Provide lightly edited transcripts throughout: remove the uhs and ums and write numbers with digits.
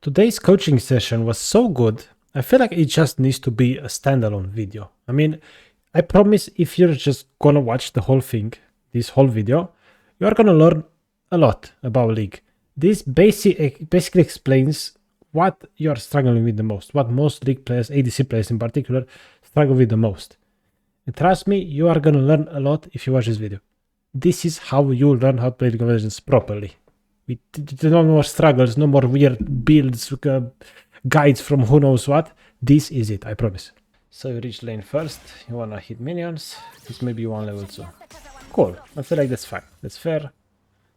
Today's coaching session was so good, I feel like it just needs to be a standalone video. I mean, I promise if you're just gonna watch the whole thing, this whole video, you're gonna learn a lot about League. This basically explains what you're struggling with the most, what most League players, ADC players in particular, struggle with the most. And trust me, you are gonna learn a lot if you watch this video. This is how you learn how to play League of Legends properly. No more struggles, no more weird builds, guides from who knows what. This is it, I promise. So you reach lane first, you wanna hit minions, this may be one level 2. Cool, I feel like that's fine, that's fair.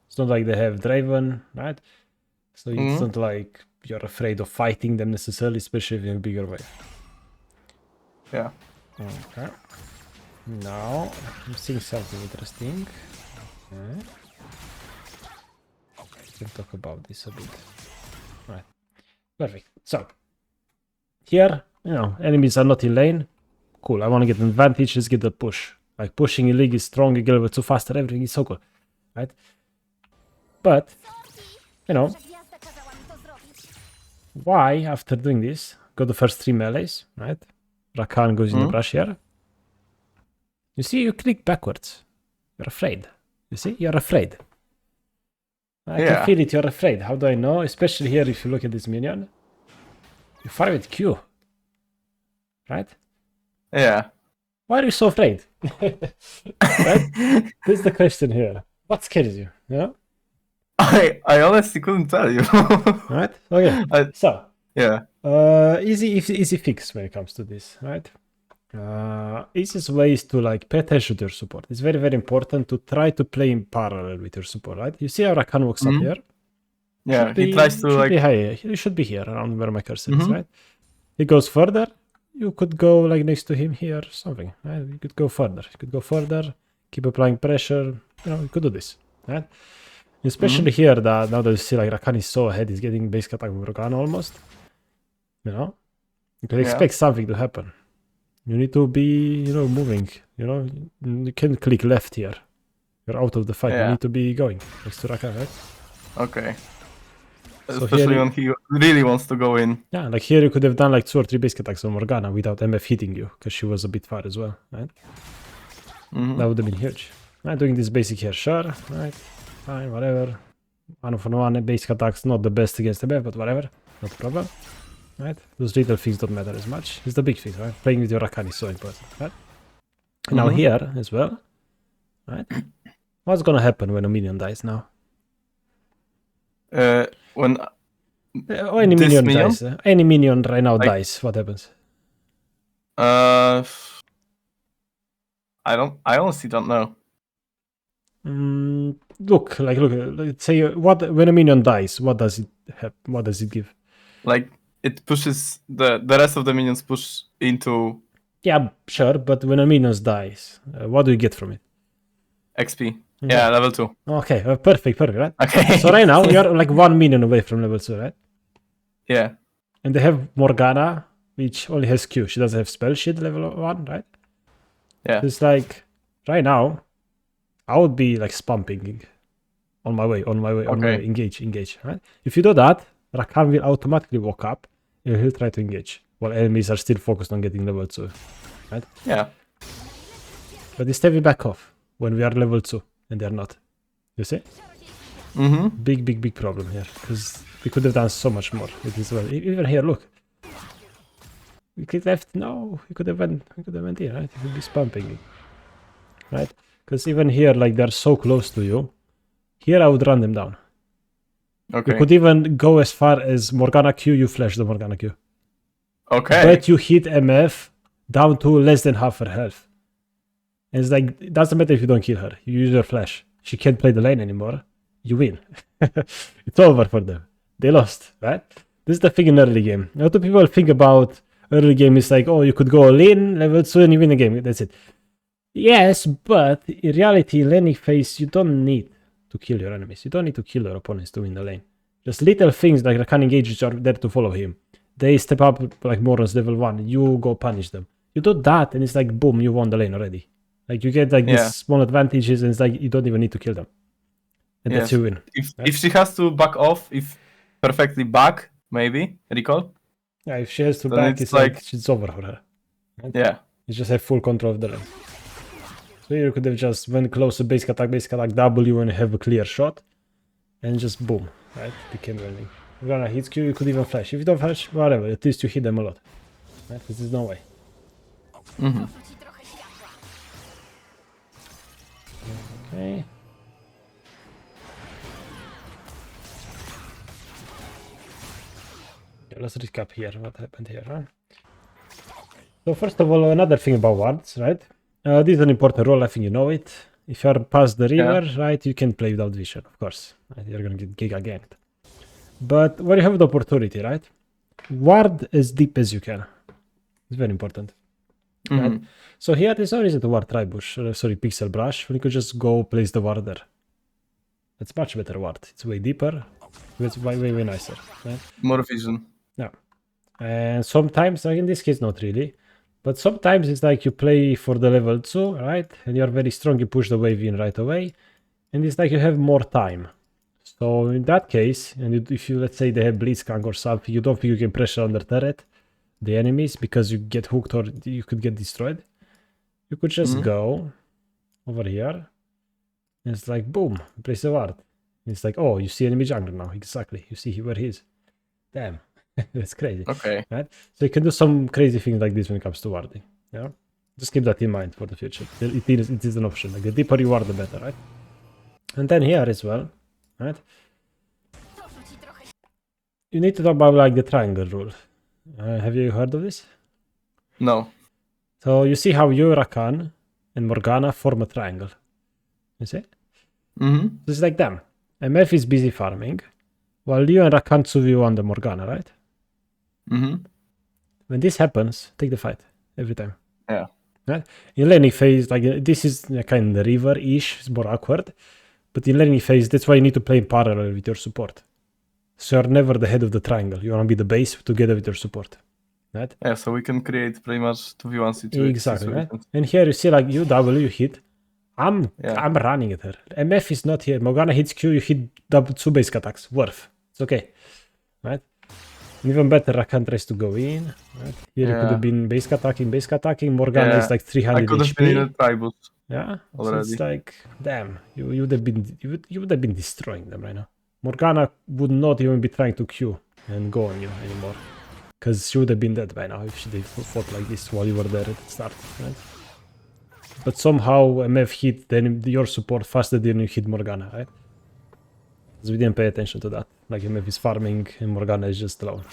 It's not like they have Draven, right? So it's not like you're afraid of fighting them necessarily, especially if you have a bigger wave. Yeah. Okay. Now, I'm seeing something interesting. Okay. We can talk about this a bit. Right. Perfect. So, here, enemies are not in lane. Cool, I want to get an advantage, let's get the push. Like, pushing in League is strong, you get level 2 faster, everything is so cool. Right? But, why, after doing this, got the first 3 melees, right? Rakan goes in the brush here. You see, you click backwards. You're afraid. You see, you're afraid. I can feel it, you're afraid. How do I know? Especially here, if you look at this minion. You fire with Q. Right? Yeah. Why are you so afraid? Right? This is the question here. What scares you? Yeah? I honestly couldn't tell you. Right? Okay. Easy fix when it comes to this, right? Easiest way is to pay attention to your support. It's very, very important to try to play in parallel with your support, right? You see how Rakan walks up here? Yeah, he tries to be higher. He should be here around where my cursor is, right? He goes further. You could go next to him here, something, right? You could go further. Keep applying pressure. You could do this, right? Especially here, now that you see Rakan is so ahead, he's getting basic attack with Rakan almost. You can expect something to happen. You need to be, moving. You can't click left here. You're out of the fight. You need to be going next to Rakan, right? Okay. So especially when he really wants to go in. Yeah, like here you could have done 2 or 3 basic attacks on Morgana without MF hitting you, because she was a bit far as well, right? That would have been huge. Right, doing this basic here, sure, right? Fine, whatever. 1-for-1 basic attacks, not the best against MF, but whatever, not a problem. Right? Those little things don't matter as much. It's the big things, right? Playing with your Rakan is so important, right? Now here as well, right? What's gonna happen when a minion dies now? When any minion dies. Any minion right now dies. What happens? I honestly don't know. Look. Let's say when a minion dies, what does it have? What does it give? It pushes the rest of the minions push into. Yeah, sure. But when a minion dies, what do you get from it? XP. Yeah, level 2. Okay, perfect, right? Okay. So right now you're 1 minion away from level 2, right? Yeah. And they have Morgana, which only has Q. She doesn't have spell sheet level 1, right? Yeah. It's right now, I would be spamping on my way, engage, right? If you do that, Rakan will automatically walk up and he'll try to engage, while enemies are still focused on getting level 2, right? Yeah. But instead we back off when we are level 2 and they're not. You see? Big problem here, because we could have done so much more with this well. Even here, look. We could have we could have went here, right? We could be spamming it. Right? Because even here, they're so close to you. Here I would run them down. Okay. You could even go as far as Morgana Q, you flash the Morgana Q. Okay. But you hit MF down to less than half her health. And it's it doesn't matter if you don't kill her. You use your flash. She can't play the lane anymore. You win. It's over for them. They lost, right? This is the thing in early game. A lot of people think about early game is you could go all in, level 2, and you win the game. That's it. Yes, but in reality, in laning phase, you don't need to kill your enemies. You don't need to kill your opponents to win the lane. Just little things like Rakan engages are there to follow him. They step up Morons level 1. You go punish them. You do that, and it's boom, you won the lane already. You get these small advantages, and it's you don't even need to kill them. And that's your win. If she has to back off, if perfectly back, maybe recall. Yeah, if she has to Then back, it's it's like like- it's over for her. Right? Yeah. You just have full control of the lane. So you could have just went close to basic attack W and have a clear shot. And just boom, right? Became running. Morgana hits Q, you could even flash. If you don't flash, whatever, at least you hit them a lot. Right? Because there's no way. Mhm. Okay. Okay, let's recap here what happened here, huh? So first of all, another thing about wards, right? This is an important role, I think you know it. If you're past the river, right, you can play without vision, of course. Right? You're gonna get giga ganked. But when you have the opportunity, right? Ward as deep as you can. It's very important. Right? Mhm. So here there's no reason to ward Tribush, sorry, Pixel Brush, when you could just go place the ward there. It's much better ward. It's way deeper. It's way nicer. Right? More vision. Yeah. And sometimes, like in this case, not really. But sometimes it's like you play for the level 2, right? And you're very strong, you push the wave in right away. And it's like you have more time. So in that case, and if you, let's say they have Blitzcrank or something, you don't think you can pressure under turret the enemies because you get hooked or you could get destroyed. You could just go over here. And it's like, boom, place the ward. And it's like, oh, you see enemy jungler now. Exactly. You see where he is. Damn. That's crazy. Okay. Right? So you can do some crazy things like this when it comes to warding. Yeah. Just keep that in mind for the future. It is an option. Like the deeper you ward, the better, right? And then here as well, right? You need to talk about like the triangle rule. Have you heard of this? No. So you see how you, Rakan, and Morgana form a triangle. You see? Mm-hmm. So it's like them. MF is busy farming, while you and Rakan 2v1 the Morgana, right? Mm-hmm. When this happens, take the fight every time. Yeah. Right? In laning phase, like this is kind of the river-ish, it's more awkward. But in laning phase, that's why you need to play in parallel with your support. So you're never the head of the triangle. You want to be the base together with your support. Right? Yeah, so we can create pretty much 2v1 situations. Exactly, right? And here you see like you W, you hit. I'm running at her. MF is not here. Morgana hits Q, you hit double 2 basic attacks. Worth. It's okay. Right? And even better, Rakan tries to go in. Right? Here you could have been basic attacking. Morgana is like 300 I could have HP. been in a tribal. Yeah. Already. So it's like, damn, you would have been destroying them right now. Morgana would not even be trying to Q and go on you anymore. Because she would have been dead by now if she did fought like this while you were there at the start, right? But somehow MF hit your support faster than you hit Morgana, right? Because we didn't pay attention to that. Like MF is farming and Morgana is just alone.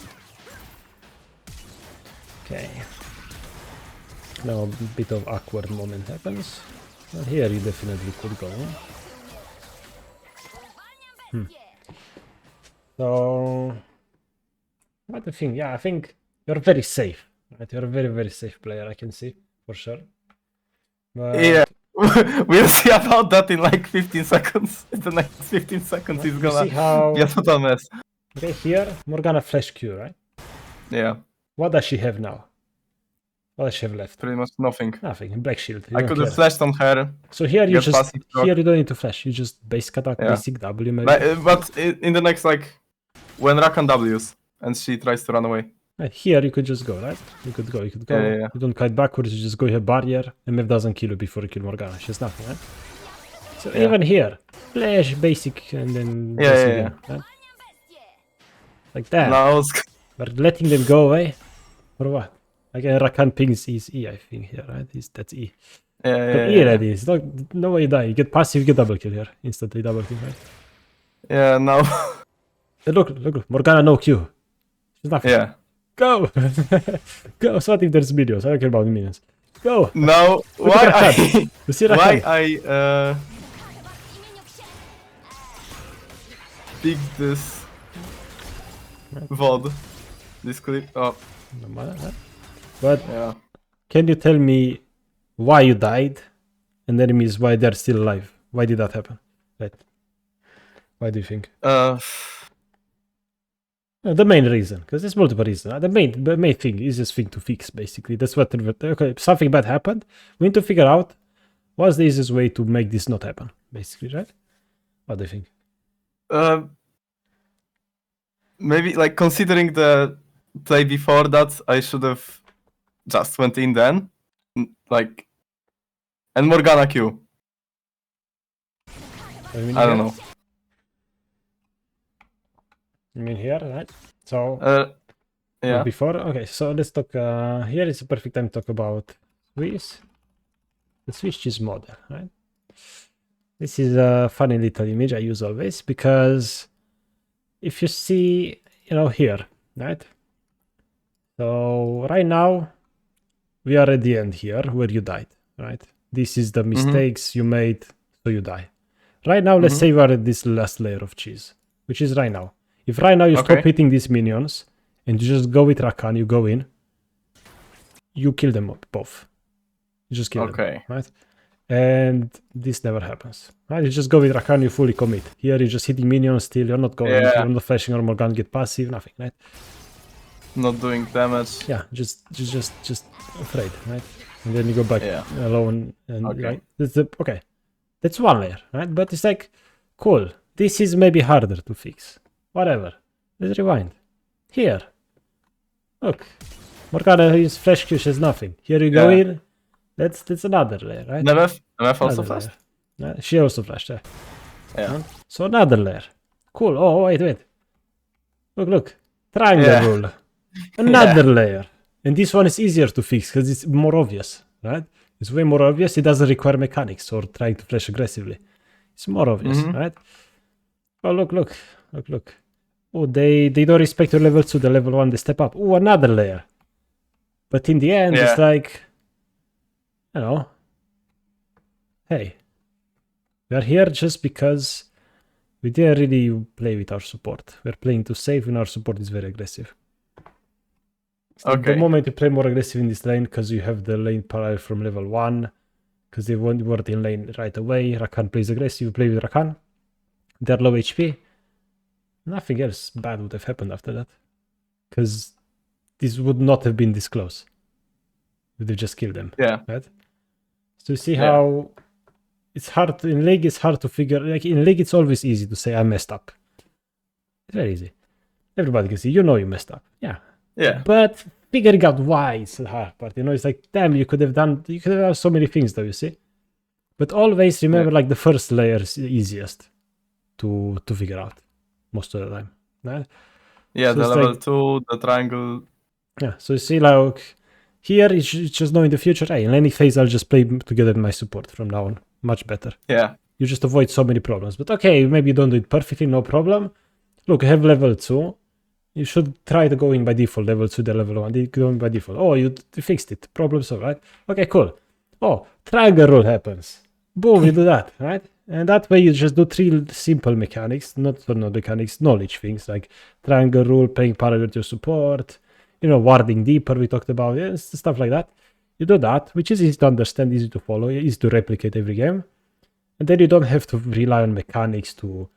Okay. Now a bit of awkward moment happens. But here you definitely could go. So what the thing? Yeah, I think you're very safe. Right? You're a very, very safe player, I can see, for sure. But Yeah. We'll see about that in like 15 seconds. In the next 15 seconds you he's gonna see how... be a total mess. Okay, here, Morgana flash Q, right? Yeah. What does she have now? What does she have left? Pretty much nothing. Nothing. Black shield. I could have flashed on her. So here you get just... passive proc. Here you don't need to flash. You just basic attack, basic W maybe. But in the next, like, when Rakan W's and she tries to run away. Right, here you could just go, right? You could go. Yeah. You don't kite backwards, you just go here, barrier. MF doesn't kill you before you kill Morgana. She has nothing, right? So even here, flash, basic, and then basic again, right? Like that. No, We're letting them go away. For what? Like Rakan pings is E, I think, here, right? That's E. But E ready. It's not, no way you die. You get passive, you get double kill here. Instantly double kill, right? Yeah, no. Look. Morgana no Q. She's nothing. Yeah. Go! Go! So what if there's minions? I don't care about the minions. Go! No, You see why I picked this VOD, this clip. Oh, No matter, right? But yeah. can you tell me why you died and enemies why they're still alive? Why did that happen? Right? Why do you think? The main reason, because there's multiple reasons. The main thing is this thing to fix, basically. That's what... Okay, something bad happened. We need to figure out what's the easiest way to make this not happen, basically, right? What do you think? maybe like considering the play before that, I should have just went in then, like, and Morgana Q. I mean, I don't know. You mean here, right? So Yeah. before, okay. So let's talk. Here is a perfect time to talk about Swiss. The Swiss cheese model, right? This is a funny little image I use always because if you see, here, right? So right now we are at the end here where you died, right? This is the mistakes you made, so you die. Right now, let's say we are at this last layer of cheese, which is right now. If right now you stop hitting these minions and you just go with Rakan, you go in, you kill them both. You just kill them, right? And this never happens, right? You just go with Rakan, you fully commit. Here you're just hitting minions still, you're not going, you're not flashing or Morgan, get passive, nothing, right? Not doing damage. Yeah, just afraid, right? And then you go back alone and right. That's one layer, right? But it's like, cool. This is maybe harder to fix. Whatever. Let's rewind. Here. Look. Morgana is flash Q, says nothing. Here you go in. That's another layer, right? MF also flashed? She also flashed, yeah. So another layer. Cool. Oh, wait. Look. Triangle rule. Another layer. And this one is easier to fix because it's more obvious, right? It's way more obvious. It doesn't require mechanics or trying to flash aggressively. It's more obvious, right? Oh, look. Oh, they don't respect your level 2, the level 1, they step up. Oh, another layer. But in the end, it's like, hey, we are here just because we didn't really play with our support. We're playing to save when our support is very aggressive. So the moment you play more aggressive in this lane, because you have the lane parallel from level 1, because they weren't in lane right away, Rakan plays aggressive, you play with Rakan, they're low HP, nothing else bad would have happened after that. Because this would not have been this close. We'd have just killed them. Yeah. Right? So you see how it's hard, in League it's hard to figure, like in League it's always easy to say I messed up. It's very easy. Everybody can see, you messed up. Yeah. But figuring out why is the hard part, it's like, damn, you could have done so many things though, you see. But always remember, like, the first layer is the easiest to figure out most of the time. Right? Yeah, so the level 2, the triangle. Yeah, so you see, like, here it's just know in the future, hey, in any phase I'll just play together with my support from now on. Much better. Yeah. You just avoid so many problems. But okay, maybe you don't do it perfectly, no problem. Look, I have level 2. You should try to go in by default, level 2, the level 1. You go in by default. Oh, you fixed it. Problem solved, right? Okay, cool. Oh, triangle rule happens. Boom, you do that, right? And that way you just do 3 simple mechanics, not mechanics, knowledge things, like triangle rule, playing parallel with your support, warding deeper, we talked about, stuff like that. You do that, which is easy to understand, easy to follow, easy to replicate every game. And then you don't have to rely on mechanics to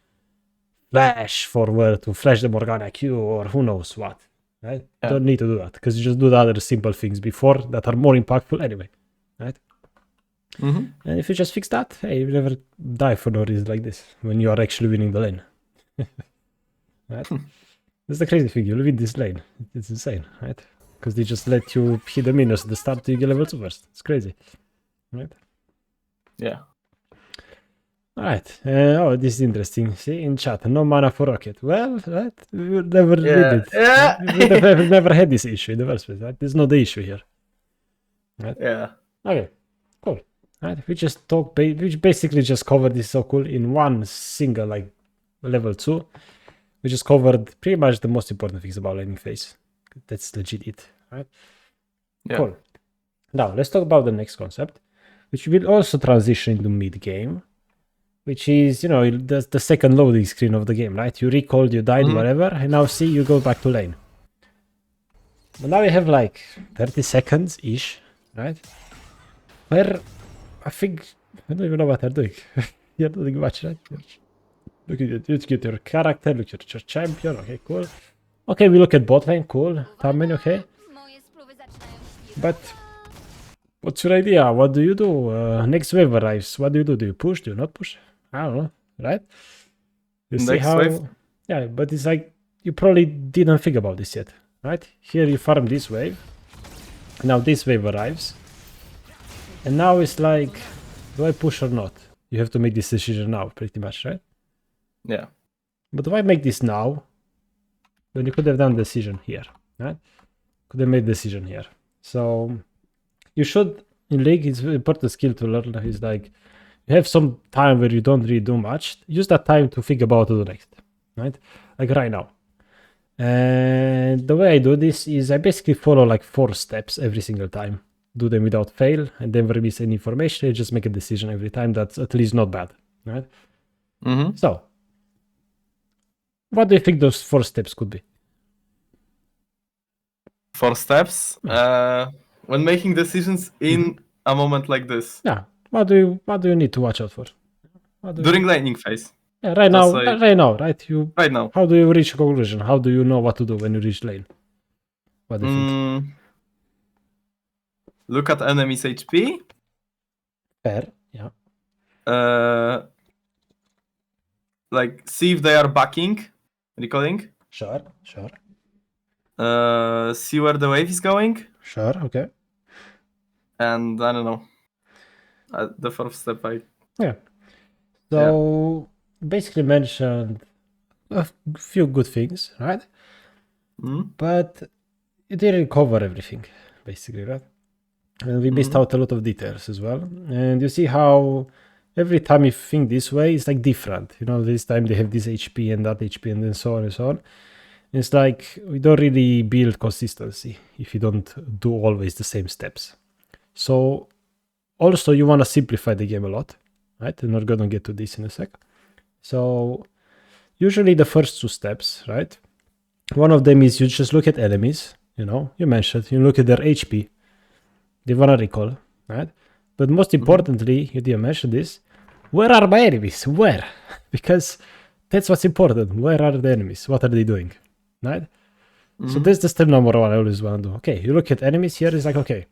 flash forward, to flash the Morgana Q, or who knows what, right? You don't need to do that, because you just do the other simple things before that are more impactful anyway, right? And if you just fix that, hey, you never die for no reason like this, when you are actually winning the lane. Right? That's the crazy thing, you win this lane. It's insane, right? Because they just let you hit the minions at the start till you get level 2 first. It's crazy, right? Yeah. Alright, this is interesting. See, in chat, no mana for rocket. Well, right, we never did it. We've never had this issue in the first place, right? There's not the issue here. Right? Yeah. Okay, cool. Right, we basically just covered this so cool in one single, like, level 2. We just covered pretty much the most important things about laning phase. That's legit it, right? Yeah. Cool. Now, let's talk about the next concept, which will also transition into mid-game, which is, the second loading screen of the game, right? You recalled, you died, whatever, and now see, you go back to lane. But now you have, like, 30 seconds-ish, right? Where, I don't even know what they're doing. You're not doing much, right? Look at your character, look at your champion, okay, cool. Okay, we look at bot lane, cool. Tamen, okay. But what's your idea? What do you do? Next wave arrives. What do you do? Do you push? Do you not push? I don't know, right? You see how... Wave? Yeah, but it's like you probably didn't think about this yet, right? Here you farm this wave. Now this wave arrives. And now it's like, do I push or not? You have to make this decision now, pretty much, right? Yeah. But do I make this now? Then you could have done the decision here, right? Could have made the decision here. So you should, in League, it's an important skill to learn. Is like, you have some time where you don't really do much. Use that time to think about what to do next, right? Like right now. And the way I do this is I basically follow like 4 steps every single time. Do them without fail, and then never miss any information. I just make a decision every time. That's at least not bad, right? Mm-hmm. So, what do you think those 4 steps could be? 4 steps. When making decisions in a moment like this. Yeah. What do you need to watch out for? During laning phase. Yeah, right now, right? Right now. How do you reach a conclusion? How do you know what to do when you reach lane? What do you think? Look at enemy's HP. Fair, yeah. Like, see if they are backing, recalling. Sure. See where the wave is going. Sure, okay. And I don't know. The 4th step, Yeah. So, basically mentioned a few good things, right? But you didn't cover everything, basically, right? And we missed out a lot of details as well. And you see how every time you think this way, it's like different. You know, this time they have this HP and that HP and then so on and so on. It's like we don't really build consistency if you don't do always the same steps. So also you want to simplify the game a lot, right? And we're gonna get to this in a sec. So usually the first 2 steps, right? One of them is you just look at enemies, you know, you mentioned, you look at their HP. They want to recall, right? But most importantly, you didn't mention this, where are my enemies? Where? Because that's what's important. Where are the enemies? What are they doing? Right? So that's the step number 1 I always want to do. Okay, you look at enemies here, it's like, okay,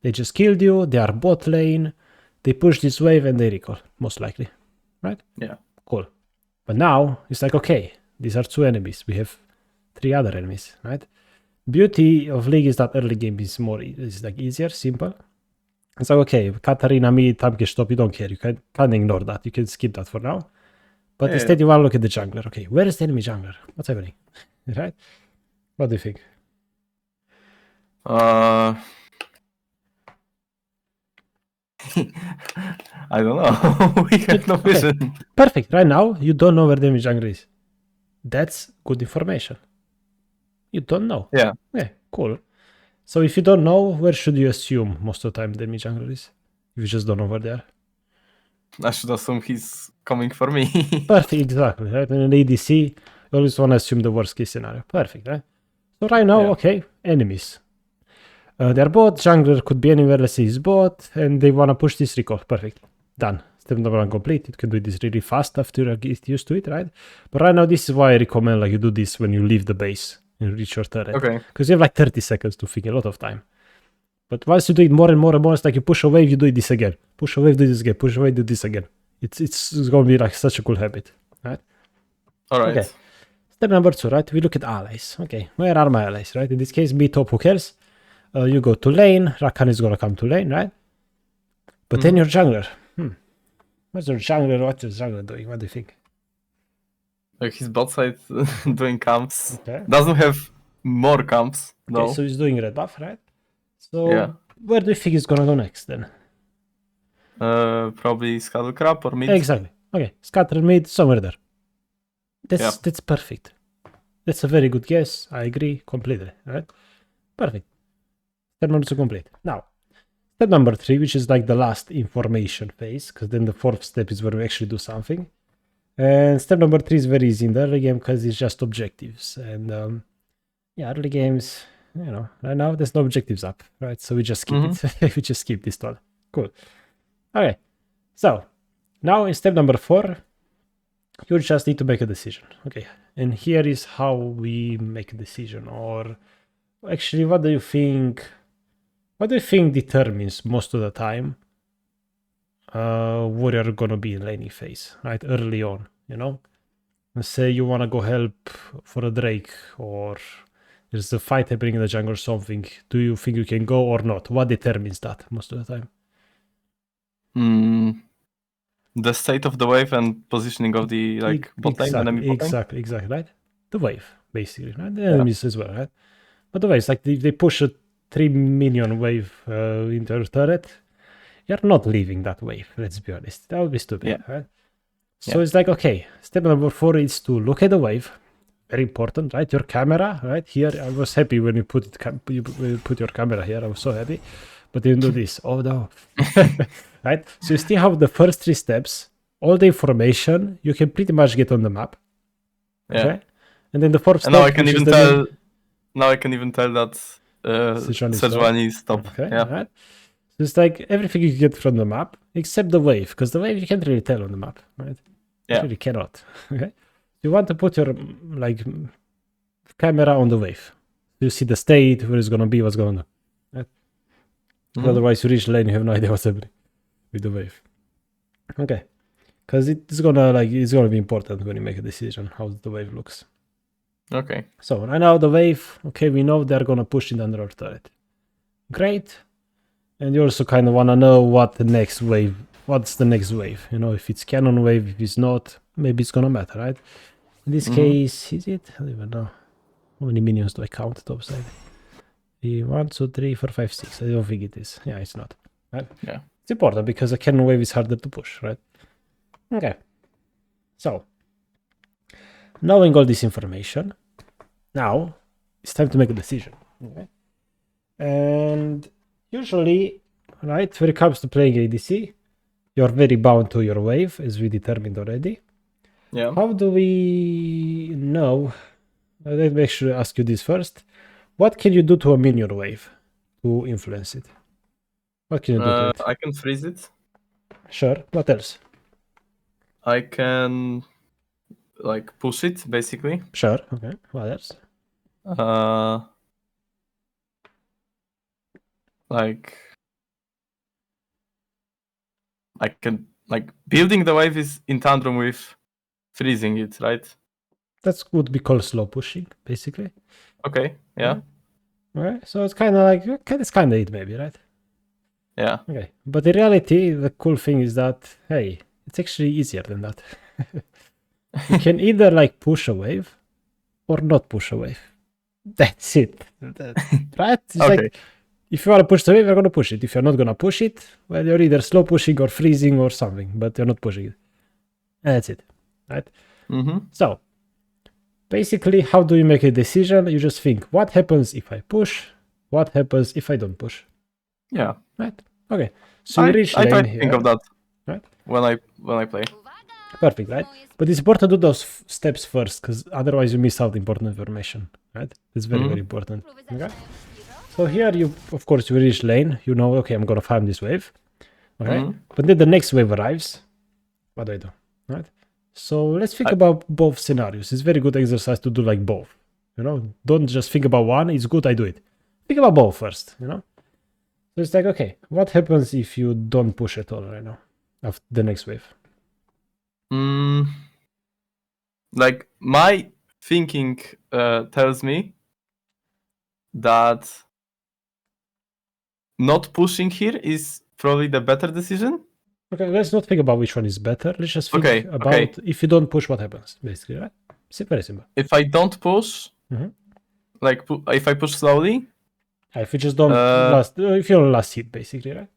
they just killed you, they are bot lane, they push this wave and they recall, most likely. Right? Yeah. Cool. But now, it's like, okay, these are 2 enemies. We have 3 other enemies, right? Beauty of League is that early game is like easier, simple. It's like, okay, Katarina mid, tank stop, you don't care. You can ignore that. You can skip that for now. But instead you want to look at the jungler. Okay, where is the enemy jungler? What's happening? Right? What do you think? I don't know. We have no vision. Perfect. Right now, you don't know where the enemy jungler is. That's good information. You don't know. Yeah. Yeah, cool. So if you don't know, where should you assume most of the time the enemy jungler is? If you just don't know where they are. I should assume he's coming for me. Perfect, exactly. Right? In an ADC, you always want to assume the worst case scenario. Perfect, right? So right now, okay, enemies. Their bot, jungler could be anywhere, let's say it's bot, and they want to push this recall. Perfect. Done. Step number 1 complete. You can do this really fast after you get used to it, right? But right now, this is why I recommend like you do this when you leave the base and reach your turret. Okay. Because you have like 30 seconds to think, a lot of time. But once you do it more and more and more, it's like you push a wave, you do this again. Push a wave, do this again. Push a wave, do this again. It's going to be like such a cool habit, right? All right. Okay. Step number 2, right? We look at allies. Okay, where are my allies, right? In this case, me top, who cares? You go to lane, Rakan is going to come to lane, right? But then your jungler. What's your jungler doing? What do you think? Like his bot side doing camps. Okay. Doesn't have more camps. No. Okay, so he's doing red buff, right? So where do you think he's going to go next then? Probably Scuttle Crab or mid. Exactly. Okay, scatter mid, somewhere there. That's perfect. That's a very good guess. I agree completely, right? Perfect. Step number 2 complete. Now, step number 3, which is like the last information phase, because then the 4th step is where we actually do something. And step number 3 is very easy in the early game because it's just objectives. And early games, you know, right now there's no objectives up, right? So we just skip it. We just skip this one. Cool. Okay. So now in step number 4, you just need to make a decision. Okay. And here is how we make a decision. Or actually, what do you think determines most of the time where you're gonna be in laning phase, right? Early on, you know? Let's say you want to go help for a Drake, or there's a fight happening in the jungle or something. Do you think you can go or not? What determines that most of the time? The state of the wave and positioning of the bot lane, enemy bot lane. Exactly, right? The wave, basically, right? The enemies as well, right? But the waves, like they push a 3 minion wave into your turret, you're not leaving that wave, let's be honest. That would be stupid, right? So it's like, okay, step number 4 is to look at the wave. Very important, right? Your camera, right? Here, I was happy when you put your camera here. I was so happy. But you do this. Oh, no. Right? So you still have the first 3 steps. All the information, you can pretty much get on the map. Okay? And then the 4th step... Now I can even tell... Now I can even tell that Sejuani is top. Okay, right? So it's like everything you get from the map, except the wave. Because the wave you can't really tell on the map, right? You really cannot. Okay? You want to put your camera on the wave. You see the state, where it's gonna be, what's going on. Right? Otherwise, you reach lane, you have no idea what's happening with the wave. Okay, because it's gonna be important when you make a decision how the wave looks. Okay. So right now the wave. Okay, we know they're gonna push it under our turret. Great. And you also kind of wanna know what's the next wave. You know, if it's cannon wave, if it's not, maybe it's gonna matter, right? In this case, is it? I don't even know. How many minions do I count top side? 1, 2, 3, 4, 5, 6. I don't think it is. Yeah, it's not. Right? Yeah. It's important because a cannon wave is harder to push, right? Okay. So, knowing all this information, now it's time to make a decision. Okay. And usually, right, when it comes to playing ADC, you're very bound to your wave, as we determined already. Yeah. How do we know? Let me actually ask you this first. What can you do to a minion wave to influence it? What can you do to it? I can freeze it. Sure. What else? I can push it basically. Sure. Okay. What else? I can building the wave is in tandem with freezing it, right? That would be called slow pushing, basically. Okay. Yeah. Okay. So it's kind of it, maybe, right? Yeah. Okay. But in reality, the cool thing is that it's actually easier than that. You can either push a wave or not push a wave. That's it. Right? It's okay. If you want to push the wave, you're going to push it. If you're not going to push it, well, you're either slow pushing or freezing or something, but you're not pushing it. And that's it. Right? So, basically, how do you make a decision? You just think, what happens if I push? What happens if I don't push? Yeah. Right? Okay. So you reach lane I try to here. think of that. Right? When I play. Perfect, right? But it's important to do those steps first, because otherwise you miss out important information, right? It's very, very important. Okay? So here of course, you reach lane. You know, okay, I'm going to farm this wave. Okay? But then the next wave arrives. What do I do? Right? So let's think about both scenarios. It's very good exercise to do both. You know, don't just think about one. It's good, I do it. Think about both first, you know? So it's okay, what happens if you don't push at all right now of the next wave? My thinking tells me that not pushing here is probably the better decision. Okay, let's not think about which one is better. Let's just think about if you don't push, what happens, basically, right? Very simple. If I don't push, if I push slowly, if you just don't if you're on last hit, basically, right?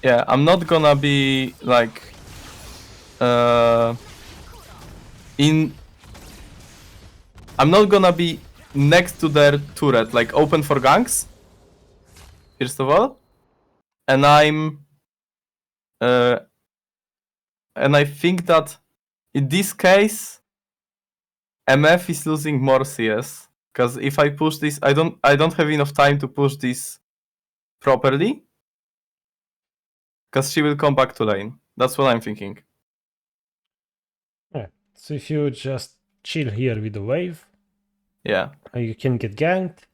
Yeah, I'm not gonna be I'm not gonna be next to their turret, open for ganks. First of all, and I think that in this case, MF is losing more CS, because if I push this, I don't have enough time to push this properly, because she will come back to lane. That's what I'm thinking. Yeah. So if you just chill here with the wave, yeah, you can get ganked,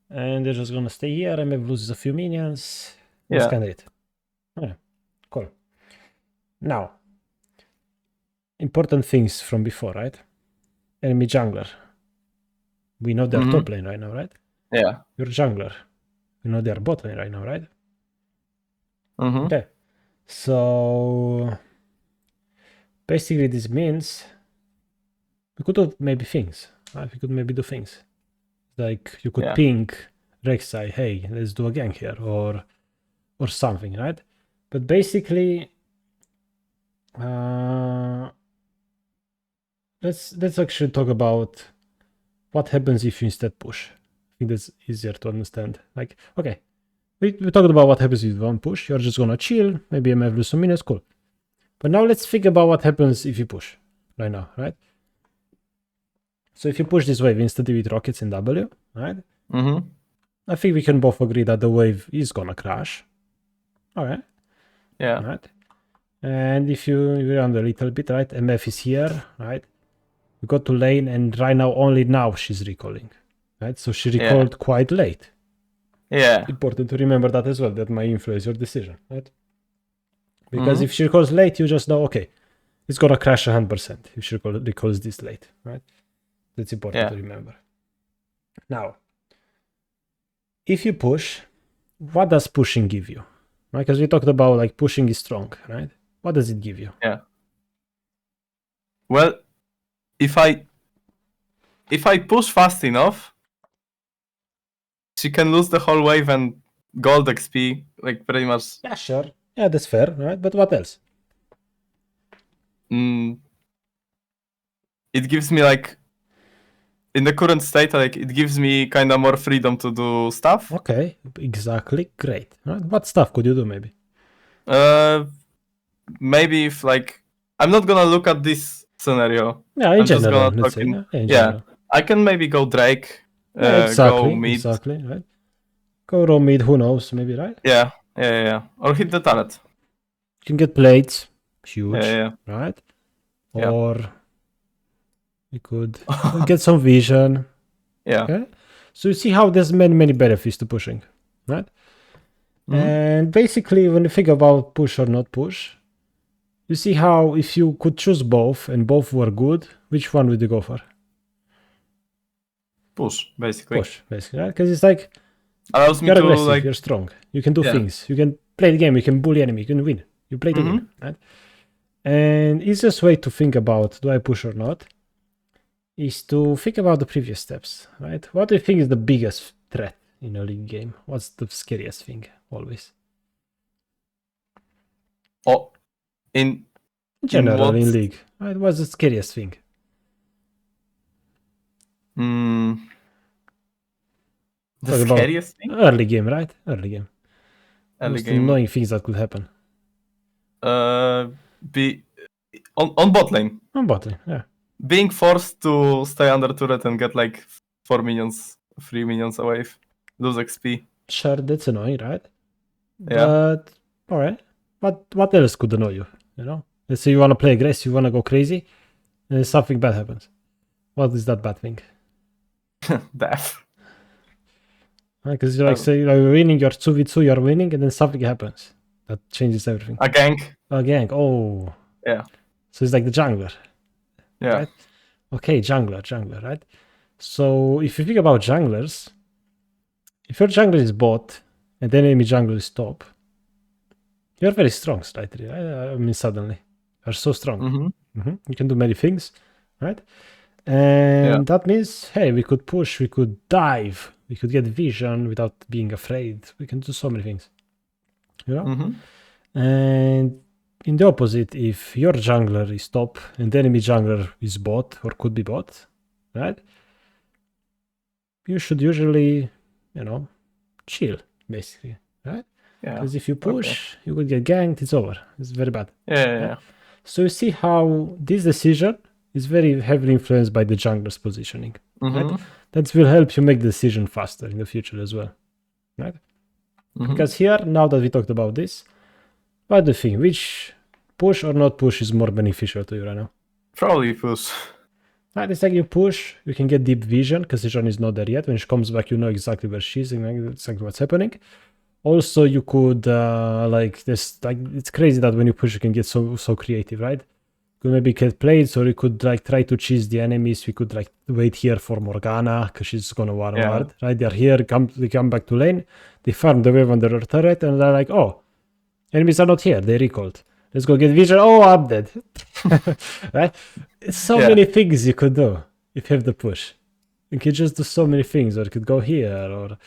and they're just gonna stay here. MF loses a few minions. That's kind of it. Yeah, cool. Now, important things from before, right? Enemy jungler. We know they're top lane right now, right? Yeah. You're jungler. We know they're bot lane right now, right? Okay. So basically this means we could do maybe things. Right? We could maybe do things. Like you could ping Rek'Sai, hey, let's do a gank here, or something, right? But basically, let's actually talk about what happens if you instead push. I think that's easier to understand. Like, okay, we talked about what happens if you don't push. You're just gonna chill, maybe MF lose some minutes, cool. But now let's think about what happens if you push right now, right? So if you push this wave instantly with rockets and W, right? I think we can both agree that the wave is gonna crash. All right. Yeah. Right. And if you run a little bit, right? MF is here, right? We got to lane, and right now, only now she's recalling, right? So she recalled quite late. Yeah. Important to remember that as well. That might influence your decision, right? Because if she recalls late, you just know, okay, it's gonna crash 100% if she recalls this late, right? That's important to remember. Now, if you push, what does pushing give you? Right? Because we talked about like pushing is strong, right? What does it give you? Yeah. Well, if I push fast enough, she can lose the whole wave and gold XP, like pretty much. Yeah, sure. Yeah, that's fair, right? But what else? It gives me like, in the current state, like it gives me kind of more freedom to do stuff. Okay, exactly. Great. Right? What stuff could you do, maybe? Maybe if like I'm not gonna look at this scenario. Yeah, in I'm general, just gonna let's talk say. In yeah, general. I can maybe go Drake. Exactly. Go mid. Exactly. Right. Go roam mid. Who knows? Maybe, right? Yeah. Or hit the turret. You can get plates. Huge. Yeah. Right. Or we could get some vision. Yeah. Okay. So you see how there's many benefits to pushing, right? And basically, when you think about push or not push, you see how if you could choose both and both were good, which one would you go for? Push, basically. Push, basically, right? Because it's like allows me you're to aggressive, like you're strong, you can do things, you can play the game, you can bully enemy, you can win. You play to win, right? And easiest way to think about do I push or not is to think about the previous steps, right? What do you think is the biggest threat in a league game? What's the scariest thing always? Oh, in general in league, right? What's the scariest thing? The scariest thing? Early game, right? Early game. Most annoying things that could happen. Be on bot lane. On bot lane, yeah. Being forced to stay under turret and get like 4 minions, 3 minions away, lose XP. Sure, that's annoying, right? Yeah. But alright. What else could annoy you? You know? Let's say you wanna play aggressive, you wanna go crazy, and something bad happens. What is that bad thing? Death. Because you're like, say you're winning, you're 2v2, you're winning, and then something happens. That changes everything. A gank. A gank, oh. Yeah. So it's like the jungler. Yeah. Right? Okay, jungler, right? So if you think about junglers, if your jungler is bot and then enemy jungler is top, you're very strong slightly, right? I mean, suddenly. You're so strong. You can do many things, right? And that means, hey, we could push, we could dive, we could get vision without being afraid. We can do so many things, you know? And in the opposite, if your jungler is top and the enemy jungler is bot or could be bot, right? You should usually, you know, chill, basically, right? Yeah. Because if you push, you could get ganked, it's over. It's very bad. Yeah. So you see how this decision is very heavily influenced by the jungler's positioning. Right? That will help you make the decision faster in the future as well, right? Because here, now that we talked about this, what do you think? Which push or not push is more beneficial to you right now? Probably push. Right, it's like you push, you can get deep vision because Sichuan is not there yet. When she comes back, you know exactly where she is and exactly what's happening. Also, you could like this, like it's crazy that when you push, you can get so creative, right? could maybe get plates, or we could like try to cheese the enemies. We could like wait here for Morgana because she's gonna one ward, right? They're here, they come back to lane, they farm the wave on their turret, and they're like, oh, enemies are not here, they recalled. Let's go get vision. Oh, I'm dead. Right? It's so many things you could do if you have the push. You could just do so many things, or you could go here, or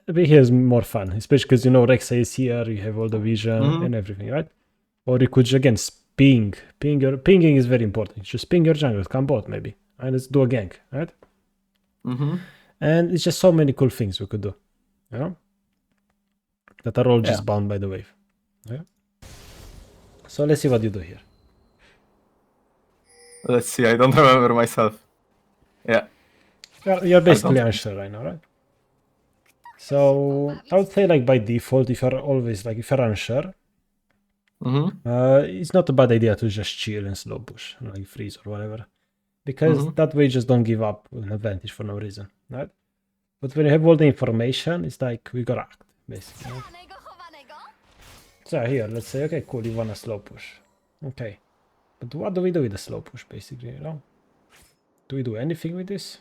maybe here is more fun, especially because you know Rexa is here, you have all the vision and everything, right? Or you could again ping. Pinging is very important. Just ping your jungle, come bot maybe. And let's do a gank, right? And it's just so many cool things we could do, you know? That are all just bound by the wave. Yeah. So let's see what you do here. Let's see, I don't remember myself. Yeah. You're basically unsure right now, right? So I would say like by default, if you're always like, if you're unsure, it's not a bad idea to just chill and slow push, like freeze or whatever. Because that way you just don't give up an advantage for no reason, right? But when you have all the information, it's like we gotta act, basically. Right? So here, let's say, okay, cool, you want a slow push. Okay. But what do we do with the slow push, basically, you know? Do we do anything with this?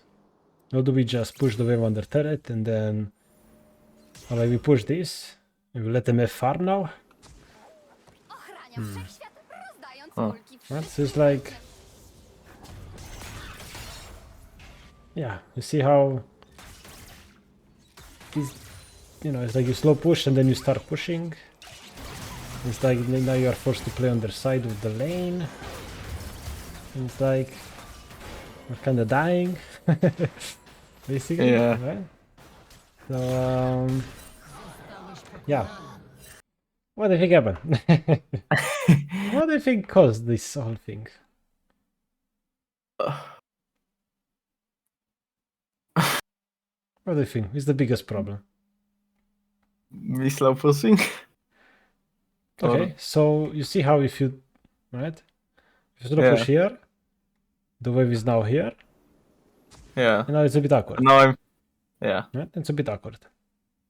Or do we just push the wave on the turret and then... Or like we push this, and we let them have farm now? Right, so it's like... Yeah, you see how... This, you know, it's like you slow push and then you start pushing. It's like now you are forced to play on their side with the lane. And it's like... We're kinda dying. Basically, right? So, yeah. What do you think happened? What do you think caused this whole thing? What do you think is the biggest problem? Me slow pushing. Okay, so you see how if you, right? If you slow push here, the wave is now here. Yeah. And now it's a bit awkward. Now I'm... Yeah. Right? It's a bit awkward.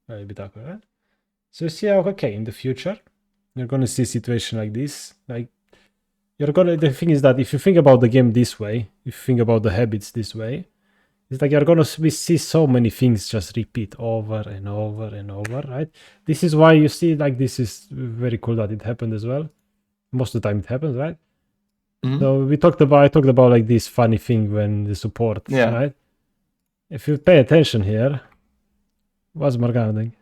A bit awkward, right? So you see how, okay, in the future, you're going to see a situation like this. Like, you're going to, the thing is that if you think about the game this way, if you think about the habits this way, it's like you're going to see so many things just repeat over and over and over, right? This is why you see, like, this is very cool that it happened as well. Most of the time it happens, right? So I talked about like this funny thing when the support, right? If you pay attention here, what's Morgana doing?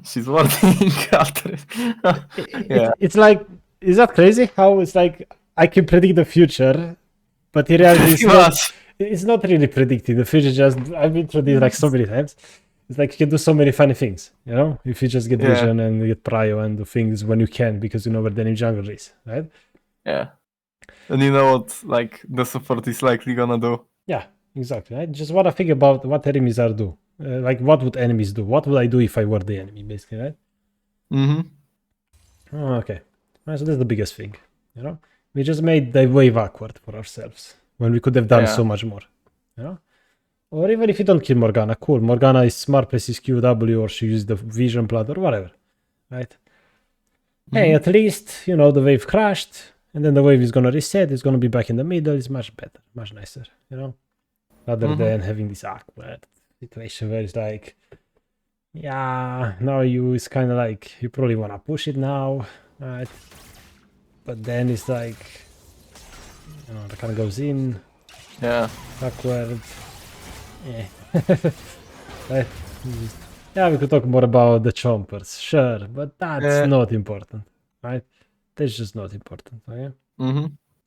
She's working after it. It's like, is that crazy? How it's like I can predict the future, but in reality, it's not really predicting the future. Just I've been through this like so many times. It's like you can do so many funny things, you know, if you just get vision and get prio and do things when you can because you know where the enemy jungle is, right? Yeah. And you know what, like, the support is likely gonna do. Yeah, exactly. I just want to think about what enemies are do. Like, what would enemies do? What would I do if I were the enemy, basically, right? Oh, okay. So that's the biggest thing, you know? We just made the wave awkward for ourselves when we could have done so much more, you know? Or even if you don't kill Morgana, cool. Morgana is smart, presses QW, or she uses the vision plant, or whatever, right? Hey, at least, you know, the wave crashed, and then the wave is gonna reset, it's gonna be back in the middle, it's much better, much nicer, you know? Rather than having this awkward situation where it's like, yeah, now it's kind of like, you probably wanna push it now, right? But then it's like, you know, it kind of goes in, backward. Right? Yeah, we could talk more about the chompers, sure, but that's not important, right? That's just not important, okay?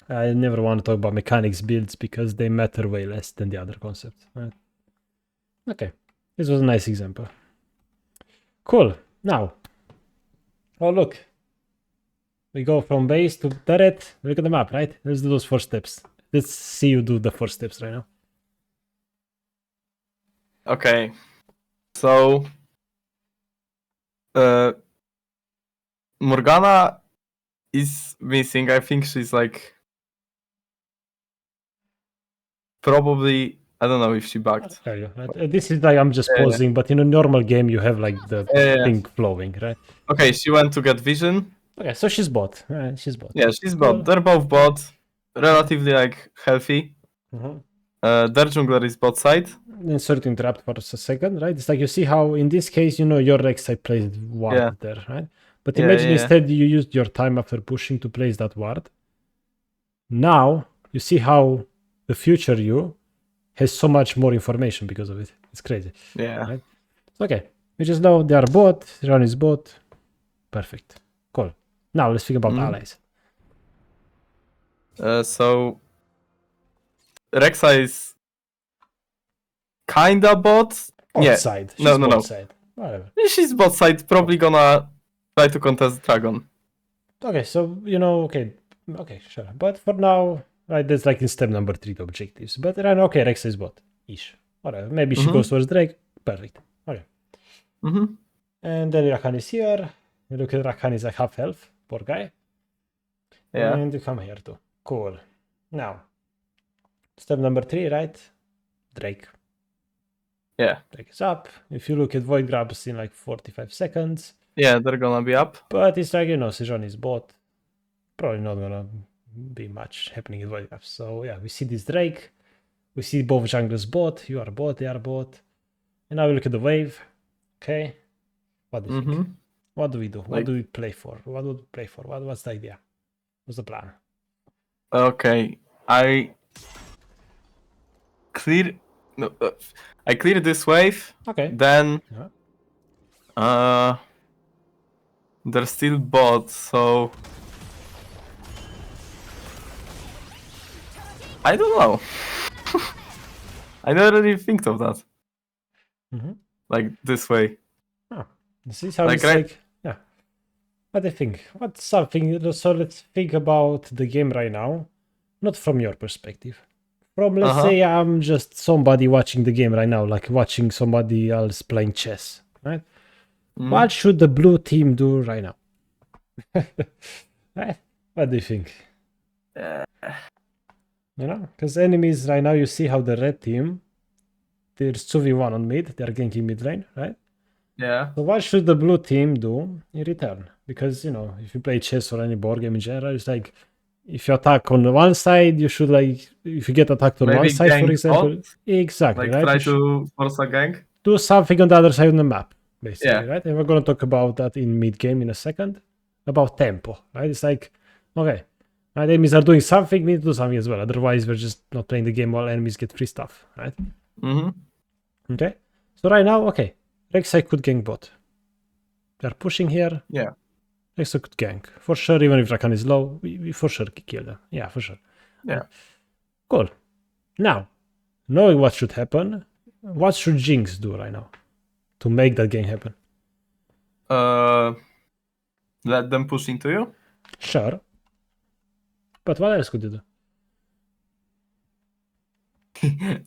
I never want to talk about mechanics builds because they matter way less than the other concepts, right? Okay, this was a nice example. Cool. Now, oh look, we go from base to turret. Look at the map, right? Let's do those 4 steps. Let's see you do the 4 steps right now. Okay, so Morgana is missing. I think she's like probably, I don't know if she bugged. This is like I'm just pausing, but in a normal game you have like the thing flowing, right? Okay, she went to get vision. Okay, so she's bot. She's bot. Yeah, she's Cool. bot. They're both bot. Relatively like healthy. Mhm. Their jungler is bot side. And sorry to interrupt for a second, right? It's like you see how in this case, you know, your Rek'Sai placed ward Yeah. there, right? But Yeah, imagine yeah. instead you used your time after pushing to place that ward. Now you see how the future you has so much more information because of it. It's crazy. Yeah. Right? So, okay, we just know they are bot, Run is bot. Perfect. Cool. Now let's think about allies. So Rek'Sai is kinda bot. Bot side. She's bot side. Whatever. She's bot side. Probably gonna try to contest Dragon. Okay, so you know, okay, sure. But for now, right, that's like in step number 3, the objectives. But then, okay, Rex is bot. Ish. Whatever. Maybe she goes towards Drake. Perfect. Okay. And then Rakan is here. You look at Rakan is like half health. Poor guy. Yeah. And you come here too. Cool. Now, step number 3, right? Drake. Yeah. Drake is up. If you look at Void Grabs in like 45 seconds. Yeah, they're gonna be up. But it's like, you know, Sejon is bot. Probably not gonna be much happening in Void Grabs. So yeah, we see this Drake. We see both junglers bot. You are bot, they are bot. And now we look at the wave. Okay. What do you think? What do we do? What do we play for? What would we play for? What's the idea? What's the plan? Okay. I clear this wave. Okay. Then they're still bots, so I don't know. I never really think of that. Like this way. Oh, this is how Like, it's like. Yeah. What do you think? What's something? So let's think about the game right now, not from your perspective. From let's say I'm just somebody watching the game right now, like watching somebody else playing chess, right? What should the blue team do right now? Right? What do you think? You know, because enemies right now, you see how the red team, there's 2v1 on mid, they're ganking mid lane, right? Yeah. So what should the blue team do in return? Because, you know, if you play chess or any board game in general, it's like, if you attack on the one side, you should like, if you get attacked on Maybe one side, for example, bot? exactly, Like right? try to force a gank. Do something on the other side of the map, basically, Yeah. right? And we're going to talk about that in mid game in a second, about tempo, right? It's like, okay, my enemies are doing something, we need to do something as well. Otherwise, we're just not playing the game while enemies get free stuff, right? Okay, so right now, okay, Rek'Sai could gank bot. They're pushing here. Yeah. Rek'Sai could gank. For sure, even if Rakan is low, we for sure kill them. Yeah, for sure. Yeah. Cool. Now, knowing what should happen, what should Jinx do right now to make that game happen? Let them push into you? Sure. But what else could you do?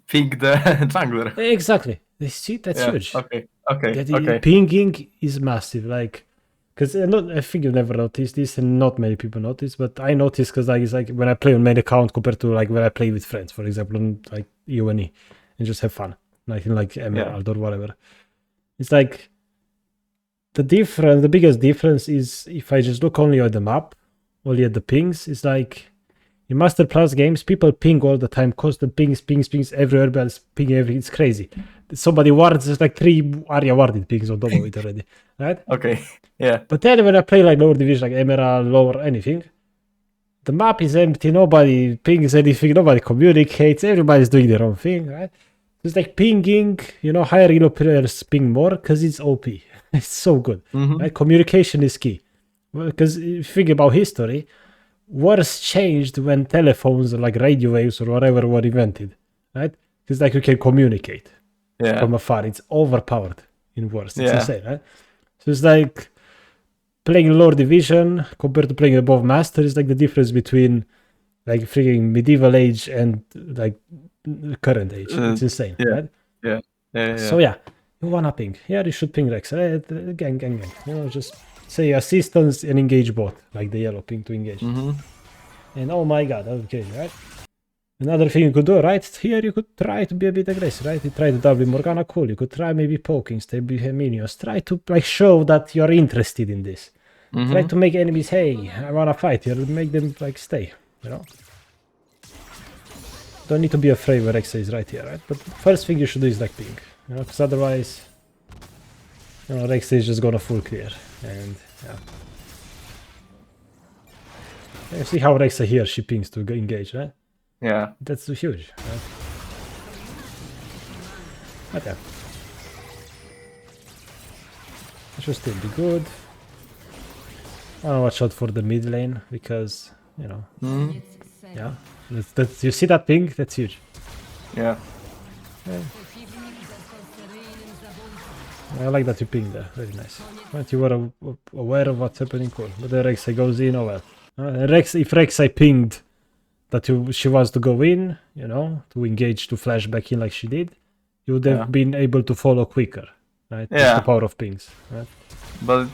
Ping the jungler. Exactly. See, that's huge. Okay. Pinging is massive. Like, because I think you never noticed this, and not many people notice, but I noticed because like, it's like when I play on main account compared to like when I play with friends, for example, on like UNE, and just have fun, like in like Emerald or whatever. It's like the biggest difference is if I just look only at the map, only at the pings. It's like in Master Plus games, people ping all the time, constant pings everywhere, but ping everything. It's crazy. Somebody wards, there's like 3 area warded pings on top of it already, right? Okay, yeah. But then when I play like lower division, like Emerald, lower anything, the map is empty, nobody pings anything, nobody communicates, everybody's doing their own thing, right? It's like pinging, you know, higher elo players ping more because it's OP. It's so good, right? Communication is key. Because if you think about history, wars changed when telephones or like radio waves or whatever were invented, right? Because like you can communicate from afar. It's overpowered in wars. It's insane, right? So it's like playing lower division compared to playing above master is like the difference between like freaking medieval age and like current age. It's insane, right? Yeah. So yeah, you wanna ping. Yeah, you should ping Rex. Gang. You know, just say assistance and engage bot, like the yellow ping to engage. And oh my god, okay, right? Another thing you could do, right? Here you could try to be a bit aggressive, right? You try to W Morgana, cool. You could try maybe poking, stay behind minions. Try to like show that you're interested in this. Try to make enemies, hey, I wanna fight here, make them like stay, you know? Don't need to be afraid where Rexa is right here, right? But first thing you should do is like ping, you know, because otherwise, you know, Rexa is just gonna full clear, and yeah. You see how Rexa here, she pings to engage, right? Yeah. That's huge, right? But yeah. It should still be good. I wanna watch out for the mid lane, because, you know, yeah. That's, you see that ping? That's huge. Yeah. I like that you pinged there, very nice. But you were aware of what's happening, cool. But the Rek'Sai goes in, oh well. If Rek'Sai pinged that she wants to go in, you know, to engage, to flash back in like she did, you would have been able to follow quicker, right? Yeah. That's the power of pings, right? But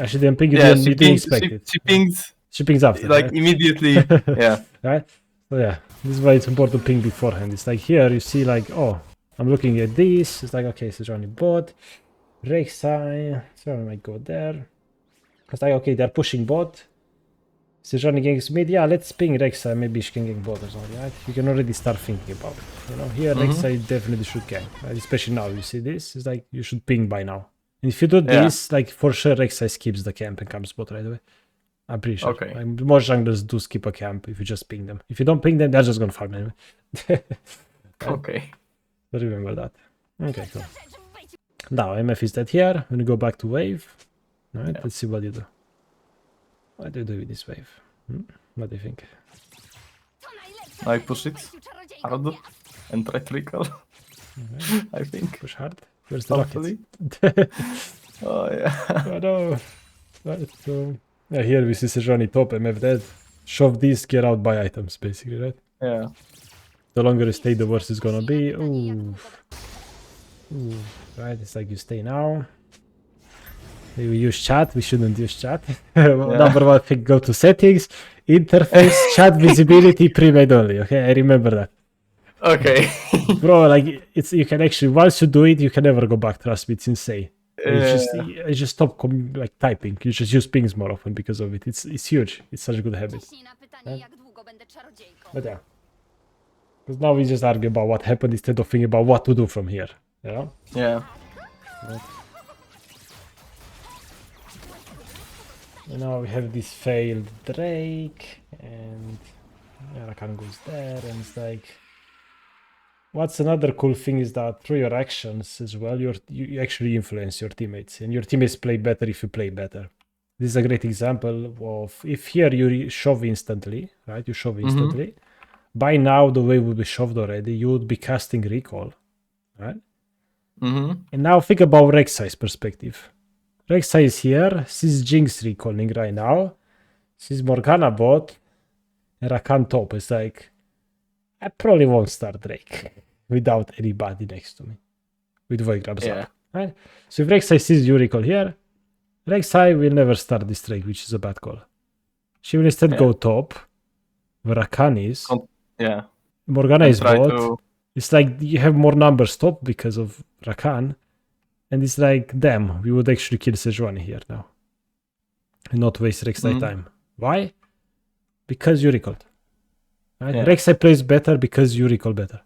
she didn't ping, you yeah, didn't expect it. She pings after, like right? immediately. Yeah. Right? So yeah, this is why it's important to ping beforehand. It's like here you see like, oh, I'm looking at this. It's like, okay, Sejuani bot, Rek'Sai, so I might go there. It's like, okay, they're pushing bot. Sejuani ganks mid. Yeah, let's ping Rek'Sai. Maybe she can gank bot or something, right? You can already start thinking about it. You know, here Rek'Sai definitely should gank, right? Especially now. You see this? It's like you should ping by now. And if you do this, like for sure Rek'Sai skips the camp and comes bot right away. I'm pretty sure. Okay. Like, most junglers do skip a camp if you just ping them. If you don't ping them, they're just gonna farm anyway. Okay. So remember that. Okay, cool. Now MF is dead here. I'm gonna go back to wave. Alright, let's see what you do. What do you do with this wave? What do you think? I push it hard and try to recall. Okay. I think. Push hard. Where's the Hopefully. rocket? Oh yeah. Oh no. Right, so yeah, here we see Sejuani top, MF dead. Shove these, get out by items, basically, right? Yeah. The longer you stay, the worse it's gonna be. Ooh. Ooh. Right, it's like you stay now. We use chat, we shouldn't use chat. Number one thing, go to settings, interface, chat visibility, pre-made only, okay? I remember that. Okay. Bro, like, it's, you can actually, once you do it, you can never go back, trust me, it's insane. You just stop like typing, you just use pings more often because of it. It's huge, it's such a good habit. Right? But yeah. Because now we just argue about what happened instead of thinking about what to do from here, you know? Yeah. Right. And now we have this failed Drake, and Rakan goes there, and it's like, what's another cool thing is that through your actions as well, you actually influence your teammates, and your teammates play better if you play better. This is a great example of if here you shove instantly, right? You shove instantly. By now, the wave will be shoved already. You would be casting recall, right? And now think about Rek'Sai's perspective. Rek'Sai is here. She's Jinx recalling right now. She's Morgana bot. And Rakan top. It's like, I probably won't start Drake without anybody next to me. With Voigrabs up, right? So if Rek'Sai sees you recall here, Rek'Sai will never start this Drake, which is a bad call. She will instead go top, where Rakan is. Yeah. Morgana is bot. It's like you have more numbers top because of Rakan. And it's like, damn, we would actually kill Sejuani here now. And not waste Rek'Sai time. Why? Because you recalled. Right? Yeah. Rek'Sai plays better because you recall better.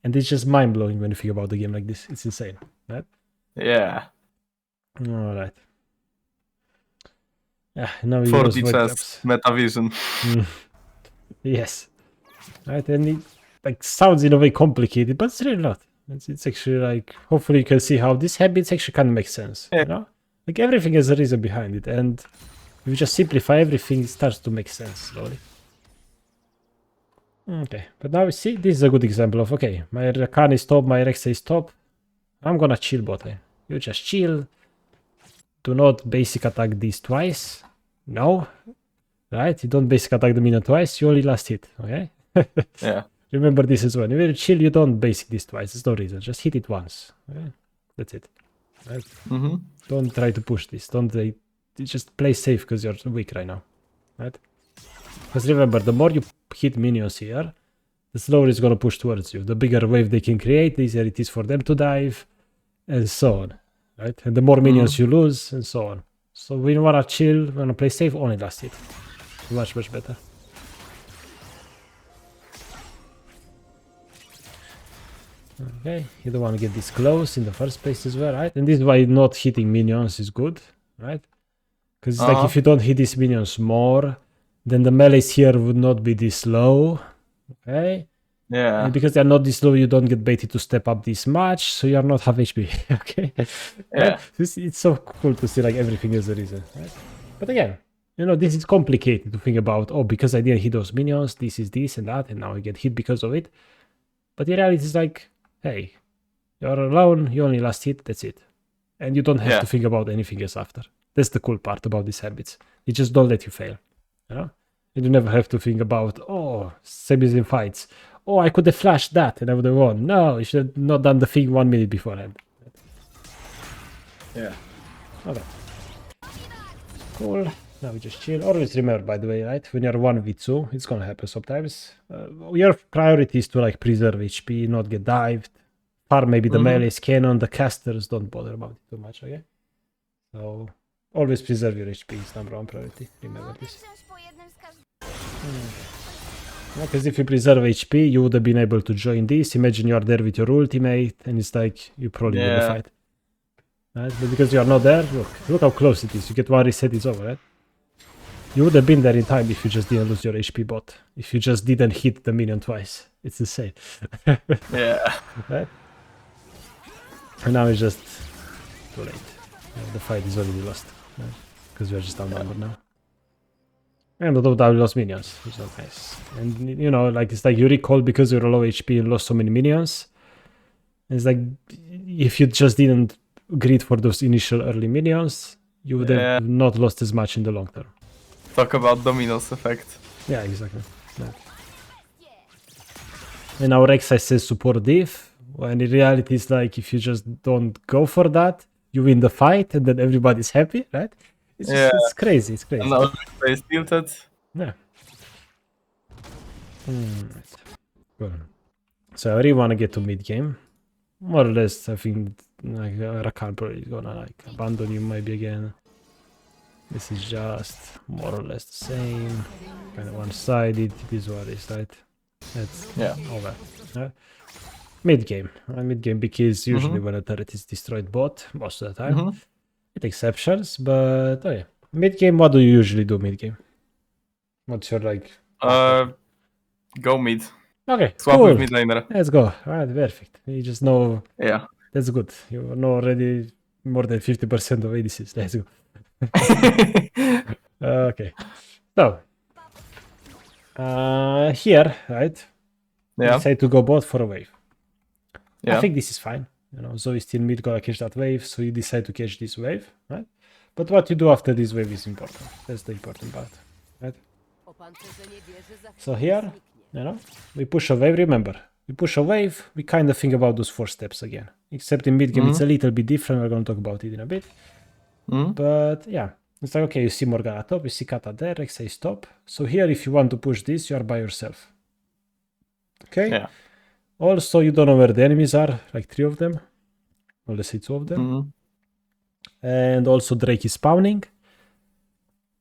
And it's just mind-blowing when you think about the game like this. It's insane, right? Yeah. Alright. Yeah, now we 4D chess, Metavision. Yes. Right, and it like sounds in a way complicated, but it's really not. It's actually like, hopefully you can see how these habits actually kind of make sense, you know? Like everything has a reason behind it, and if you just simplify everything, it starts to make sense slowly. Okay, but now we see, this is a good example of, okay, my Rakan is top, my Rek'Sai is top, I'm gonna chill bot lane. You just chill, do not basic attack these twice, no, right? You don't basic attack the minion twice, you only last hit, okay? Yeah. Remember this as well. If you chill, you don't basic this twice. There's no reason. Just hit it once. Okay? That's it. Right? Don't try to push this. Don't just play safe because you're weak right now. Right? Because remember, the more you hit minions here, the slower it's gonna push towards you. The bigger wave they can create, the easier it is for them to dive, and so on. Right? And the more minions you lose, and so on. So we wanna chill, wanna play safe, only last hit. Much better. Okay, you don't want to get this close in the first place as well, right? And this is why not hitting minions is good, right? Because it's like if you don't hit these minions more, then the melees here would not be this low, okay? Yeah. And because they're not this low, you don't get baited to step up this much, so you're not half HP, okay? Yeah. Right? It's so cool to see like everything is a reason, right? But again, you know, this is complicated to think about, oh, because I didn't hit those minions, this is this and that, and now I get hit because of it. But in reality, it's like, hey, you're alone, you only last hit, that's it. And you don't have to think about anything else after. That's the cool part about these habits. They just don't let you fail. You know? You do never have to think about, oh, same as in fights. Oh, I could have flashed that and I would have won. No, you should have not done the thing 1 minute beforehand. Yeah. Okay. Cool. Now we just chill. Always remember, by the way, right? When you're 1v2, it's gonna happen sometimes. Your priority is to like preserve HP, not get dived. Farm maybe the melee's cannon, the casters, don't bother about it too much, okay? So always preserve your HP is number one priority. Remember this. Because if you preserve HP, you would have been able to join this. Imagine you are there with your ultimate, and it's like you probably win the fight. Right? But because you are not there, look how close it is. You get one reset, it's over, right? You would have been there in time if you just didn't lose your HP bot. If you just didn't hit the minion twice. It's insane. Yeah. Right? And now it's just too late. The fight is already lost. Because we are just outnumbered now. And on top of that, we lost minions, which is not nice. And you know, like it's like you recall because you're low HP and lost so many minions. It's like if you just didn't greed for those initial early minions, you would have not lost as much in the long term. Talk about dominoes effect. Yeah, exactly. Yeah. And our Rek'Sai says support diff, when in reality it's like if you just don't go for that, you win the fight and then everybody's happy, right? It's just, it's crazy, it's crazy. And now it's tilted. Yeah. Right. Cool. So I really want to get to mid game. More or less, I think like Rakan probably is gonna like abandon you maybe again. This is just more or less the same. Kind of one-sided. It is what it is, right? That's over. Mid game. Mid game because usually when a turret is destroyed bot, most of the time. With exceptions, but oh yeah. Mid game, what do you usually do mid game? What's your like? Go mid. Okay, Swap cool. with mid laner. Let's go. Alright, perfect. You just know. Yeah. That's good. You know already more than 50% of ADCs. Let's go. Okay. So here, right? Yeah. Decide to go bot for a wave. Yeah. I think this is fine. You know, Zoe still mid gonna catch that wave, so you decide to catch this wave, right? But what you do after this wave is important. That's the important part, right? So here, you know, we push a wave. Remember, we push a wave. We kind of think about those 4 steps again. Except in mid game, it's a little bit different. We're gonna talk about it in a bit. But yeah, it's like okay, you see Morgana top, you see Kata there, Rek'Sai top. So here, if you want to push this, you are by yourself. Okay. Yeah. Also, you don't know where the enemies are, like 3 of them. Or let's say 2 of them. And also Drake is spawning.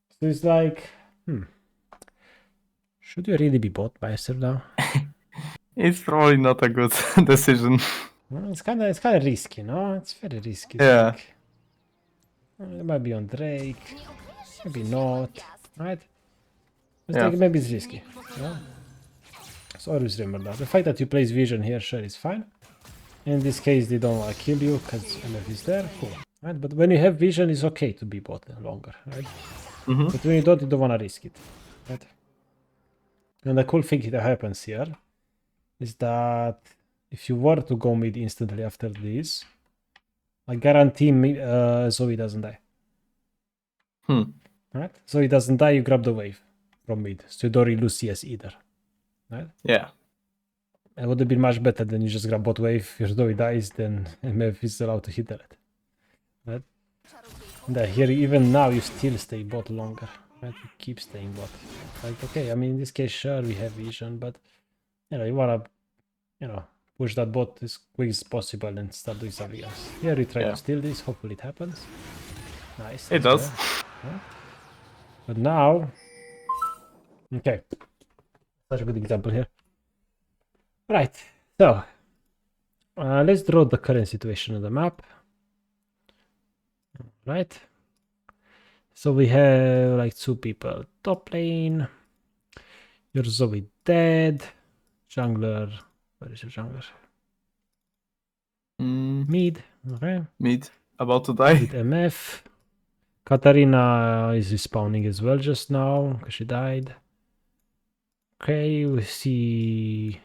So it's like, should you really be bot by yourself now? It's probably not a good decision. Well, it's kind of risky, no? It's very risky. It's like, it might be on Drake, maybe not, right? It's like maybe it's risky. Yeah? So always remember that. The fact that you place vision here, sure, is fine. In this case, they don't want to kill you because MF is there. Cool. Right? But when you have vision, it's okay to be bot longer, right? But when you don't want to risk it, right? And the cool thing that happens here is that if you were to go mid instantly after this, I guarantee Zoe doesn't die. Right? Zoe doesn't die, you grab the wave from mid. So you don't really lose CS either. Right? Yeah. It would have been much better than you just grab bot wave, your Zoe dies, then MF is allowed to hit that. Right? And here, even now, you still stay bot longer. Right? You keep staying bot. Like, okay, I mean, in this case, sure, we have vision, but, you know, you want to, you know, push that bot as quick as possible and start doing something else. Here, we try to steal this, hopefully it happens. Nice. It does. Yeah. But now, okay, such a good example here. Right. So let's draw the current situation of the map. Right. So we have like 2 people top lane. Your Zoe dead. Jungler. Where is your jungler? Mid. Okay. Mid. About to die. With MF. Katarina is respawning as well just now because she died. Okay, we see.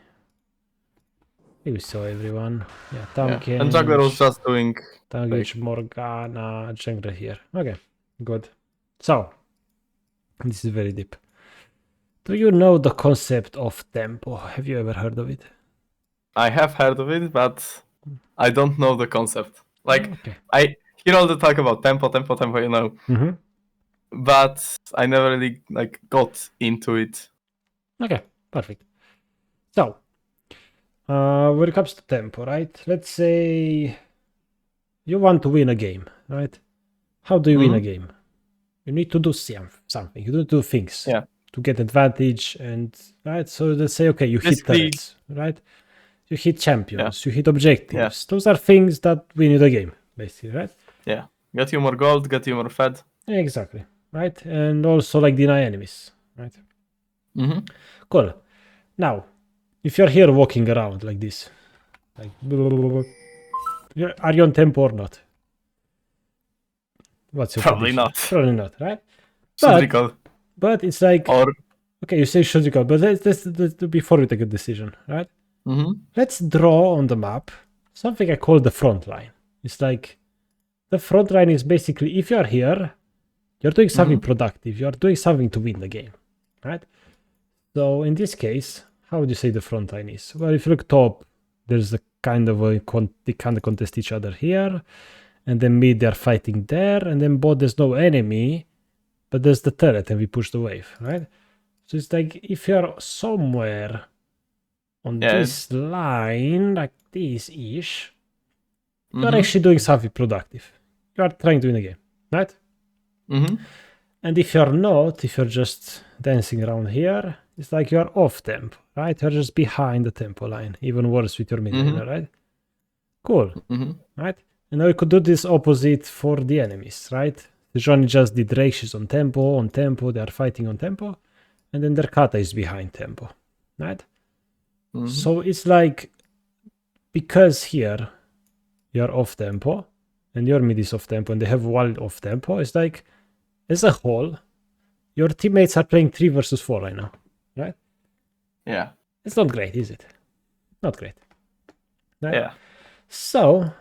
We saw everyone. Yeah, Tamken. And Jungler was just doing. Tangic, Morgana, jungler here. Okay, good. So, this is very deep. Do you know the concept of tempo? Have you ever heard of it? I have heard of it, but I don't know the concept. Like, Okay. I hear all the talk about tempo, you know. Mm-hmm. But I never really like got into it. Okay, perfect. So, when it comes to tempo, right? Let's say you want to win a game, right? How do you win a game? You need to do something. You need to do things to get advantage, and right. So let's say, okay, you hit turrets, right? You hit champions. You hit objectives. Those are things that win you the game, basically, right? Yeah. Get you more gold. Get you more fed. Exactly. Right, and also like deny enemies, right? Cool. Now, if you're here walking around like this, like, are you on tempo or not? What's your Probably prediction? not. Probably not, right? But it's like, okay, you say should recall, but let's before we take a decision, right? Let's draw on the map something I call the front line. It's like the front line is basically if you're here, you're doing something productive. You're doing something to win the game, right? So in this case, how would you say the front line is? Well, if you look top, there's a kind of they kind of contest each other here, and then mid they're fighting there, and then bot there's no enemy, but there's the turret, and we push the wave, right? So it's like if you're somewhere on this line, like this ish, you're actually doing something productive. You are trying to win the game, right? And if you're not, if you're just dancing around here, it's like you're off tempo, right? You're just behind the tempo line. Even worse with your mid laner, right? Cool, right? And now we could do this opposite for the enemies, right? Johnny just did Drake, she's on tempo, they are fighting on tempo, and then their kata is behind tempo, right? So it's like, because here you're off tempo, and your mid is off tempo, and they have one off tempo, it's like, as a whole, your teammates are playing 3 versus 4 right now, right? Yeah. It's not great, is it? Not great. Right? Yeah. So,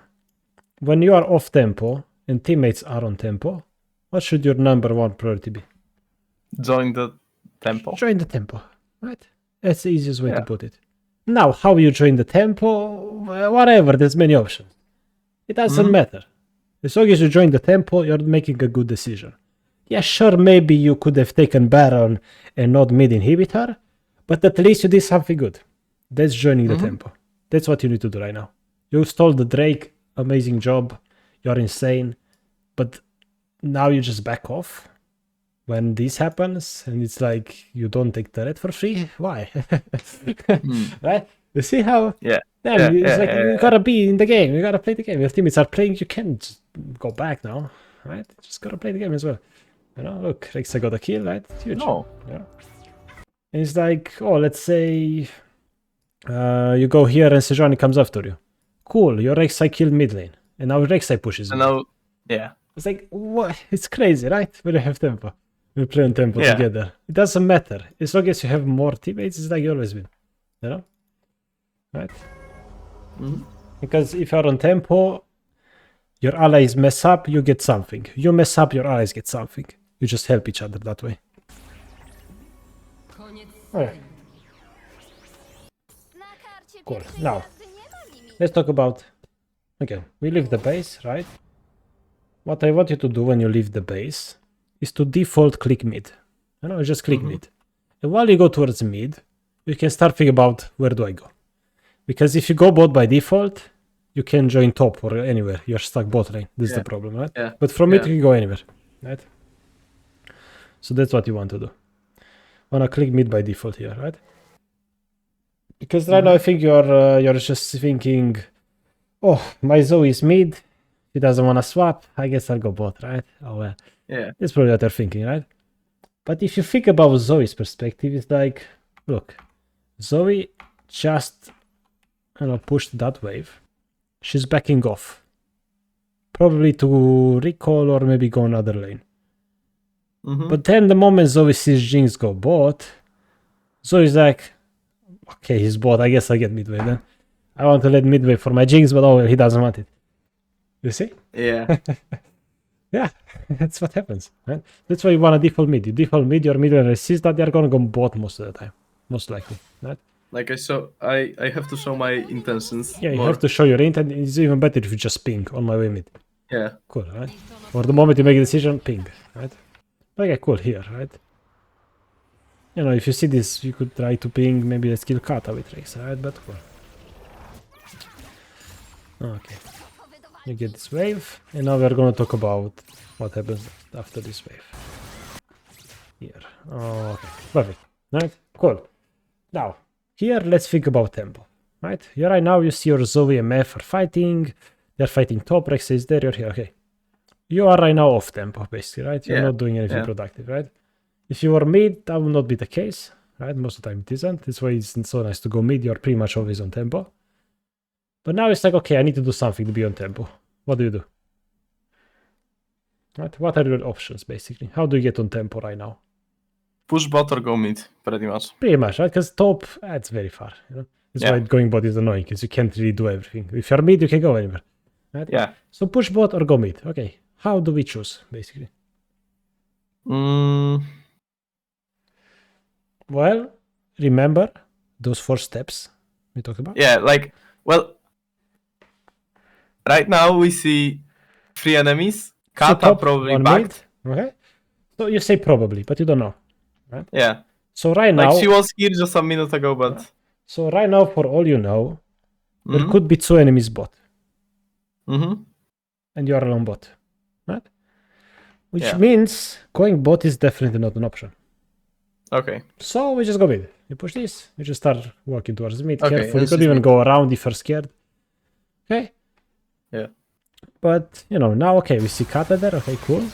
when you are off tempo and teammates are on tempo, what should your number 1 priority be? Join the tempo. Join the tempo, right? That's the easiest way to put it. Now, how you join the tempo, whatever, there's many options. It doesn't matter. As long as you join the tempo, you're making a good decision. Yeah, sure, maybe you could have taken Baron and not mid inhibitor, but at least you did something good. That's joining the tempo. That's what you need to do right now. You stole the Drake, amazing job, you're insane, but now you just back off when this happens, and it's like you don't take turret for free. Why? Right? You see how? It's like you gotta be in the game. You gotta play the game. If teammates are playing, you can't just go back now, right? You just gotta play the game as well. You know, look, Rexa got a kill, right? It's huge. No. Yeah. And it's like, oh, let's say you go here and Sejuani comes after you. Cool, your Rek'Sai killed mid lane, and now Rek'Sai pushes you. Now, yeah. It's like, what? It's crazy, right? When you have tempo. We play on tempo together. It doesn't matter. As long as you have more teammates, it's like you always win. You know? Right? Because if you're on tempo, your allies mess up, you get something. You mess up, your allies get something. You just help each other that way. Alright. Cool. Now, let's talk about... Okay, we leave the base, right? What I want you to do when you leave the base is to default click mid. You know, just click mid. And while you go towards mid, you can start thinking about where do I go. Because if you go bot by default, you can join top or anywhere. You're stuck bot lane. This is the problem, right? Yeah. But from mid, you can go anywhere, right? So that's what you want to do. Wanna click mid by default here, right? Because right now I think you're just thinking, oh, my Zoe is mid. He doesn't want to swap. I guess I'll go bot, right? Oh well. Yeah. That's probably what they're thinking, right? But if you think about Zoe's perspective, it's like, look, Zoe just pushed that wave. She's backing off. Probably to recall or maybe go another lane. But then the moment Zoe sees Jinx go bot, Zoe's like, okay, he's bot. I guess I get midway then. I want to let midway for my Jinx, but oh well, he doesn't want it. You see? Yeah. Yeah, that's what happens, right? That's why you want to default mid. You default mid, your mid laner sees that they're gonna go bot most of the time. Most likely, right? Like I have to show my intentions. Yeah, you have to show your intent. It's even better if you just ping on my way mid. Yeah. Cool, right? Or the moment you make a decision, ping, right? Okay, cool here, right? You know, if you see this, you could try to ping maybe let's kill Kata with Rex, right? But cool. Okay. You get this wave, and now we're gonna talk about what happens after this wave. Here. Okay, perfect. Right? Cool. Now, here let's think about tempo. Right? Here right now you see your Zoe and MF are fighting. They're fighting top, Rex is there, you're here, okay. You are right now off tempo, basically, right? You're not doing anything productive, right? If you were mid, that would not be the case, right? Most of the time it isn't. That's why it's so nice to go mid, you're pretty much always on tempo. But now it's like, okay, I need to do something to be on tempo. What do you do? Right? What are your options, basically? How do you get on tempo right now? Push bot or go mid, pretty much. Pretty much, right? Because top, it's very far, you know? That's why going bot is annoying, because you can't really do everything. If you're mid, you can go anywhere. Right? Yeah. So push bot or go mid. Okay. How do we choose, basically? Well, remember those 4 steps we talked about? Yeah, like, well, right now we see 3 enemies. Kata probably backed. Mid. Okay. So you say probably, but you don't know. Right? Yeah. So right now... Like, she was here just a minute ago, but... So right now, for all you know, there could be 2 enemies bot. And you are alone bot. Right? Which means going bot is definitely not an option. Okay. So we just go mid. You push this, you just start walking towards mid. Okay, Careful, you could even go around if you're scared. Okay? Yeah. But, you know, now, okay, we see Kata there. Okay, cool.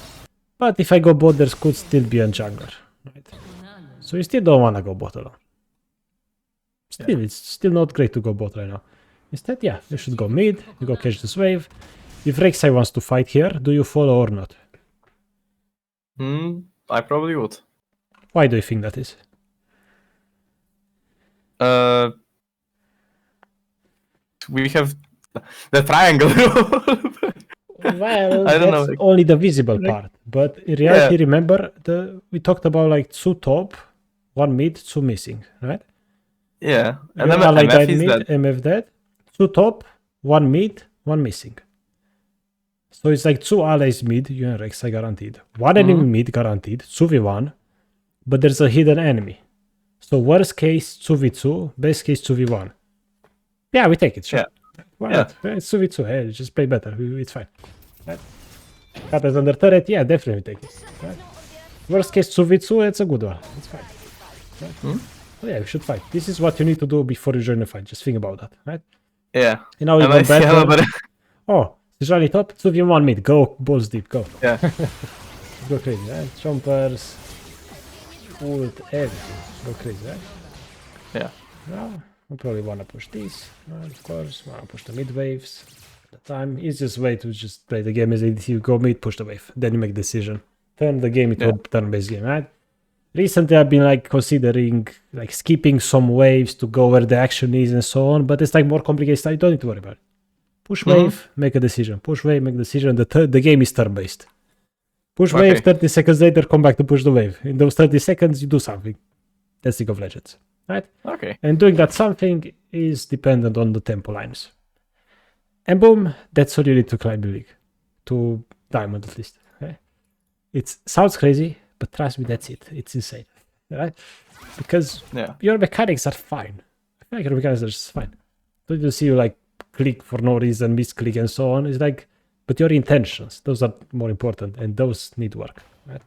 But if I go bot, there could still be a jungler. Right? So you still don't want to go bot alone. Still, it's still not great to go bot right now. Instead, yeah, you should go mid. You go catch this wave. If Rek'Sai wants to fight here, do you follow or not? I probably would. Why do you think that is? We have the triangle. Well, I don't that's know. only the visible part. But in reality, remember, we talked about like 2 top, 1 mid, 2 missing, right? Yeah. And MF died mid, MF dead. 2 top, 1 mid, 1 missing. So it's like 2 allies mid, you and Rek'Sai guaranteed. 1 enemy mid guaranteed, 2v1, but there's a hidden enemy. So worst case 2v2, best case 2v1. Yeah, we take it, sure. Why not? It's 2v2, hey, just play better, it's fine. Right? Kata's under turret, yeah, definitely take it. Right? Worst case 2v2, it's a good one, it's fine. Right? So yeah, we should fight. This is what you need to do before you join the fight, just think about that, right? Yeah. And now we go better. Oh, he's running top, 2v1 mid, go, balls deep, go. Yeah. Go crazy, right? Chompers, ult, everything. Go crazy, right? Yeah. Now, we probably want to push this, of course. Want to push the mid waves. At the time, easiest way to just play the game is if you go mid, push the wave. Then you make decision. Turn the game into a turn-based game, right? Recently, I've been like considering like skipping some waves to go where the action is and so on, but it's like more complicated stuff. You don't need to worry about it. Push wave, make a decision. Push wave, make a decision. The game is turn-based. Push wave, 30 seconds later, come back to push the wave. In those 30 seconds, you do something. That's League of Legends, right? Okay. And doing that something is dependent on the tempo lines. And boom, that's all you need to climb the league. To diamond at least. Okay? It sounds crazy, but trust me, that's it. It's insane, right? Because your mechanics are fine. I feel like your mechanics are just fine. Don't you see you like click for no reason, misclick, and so on. It's like, but your intentions, those are more important, and those need work. Right?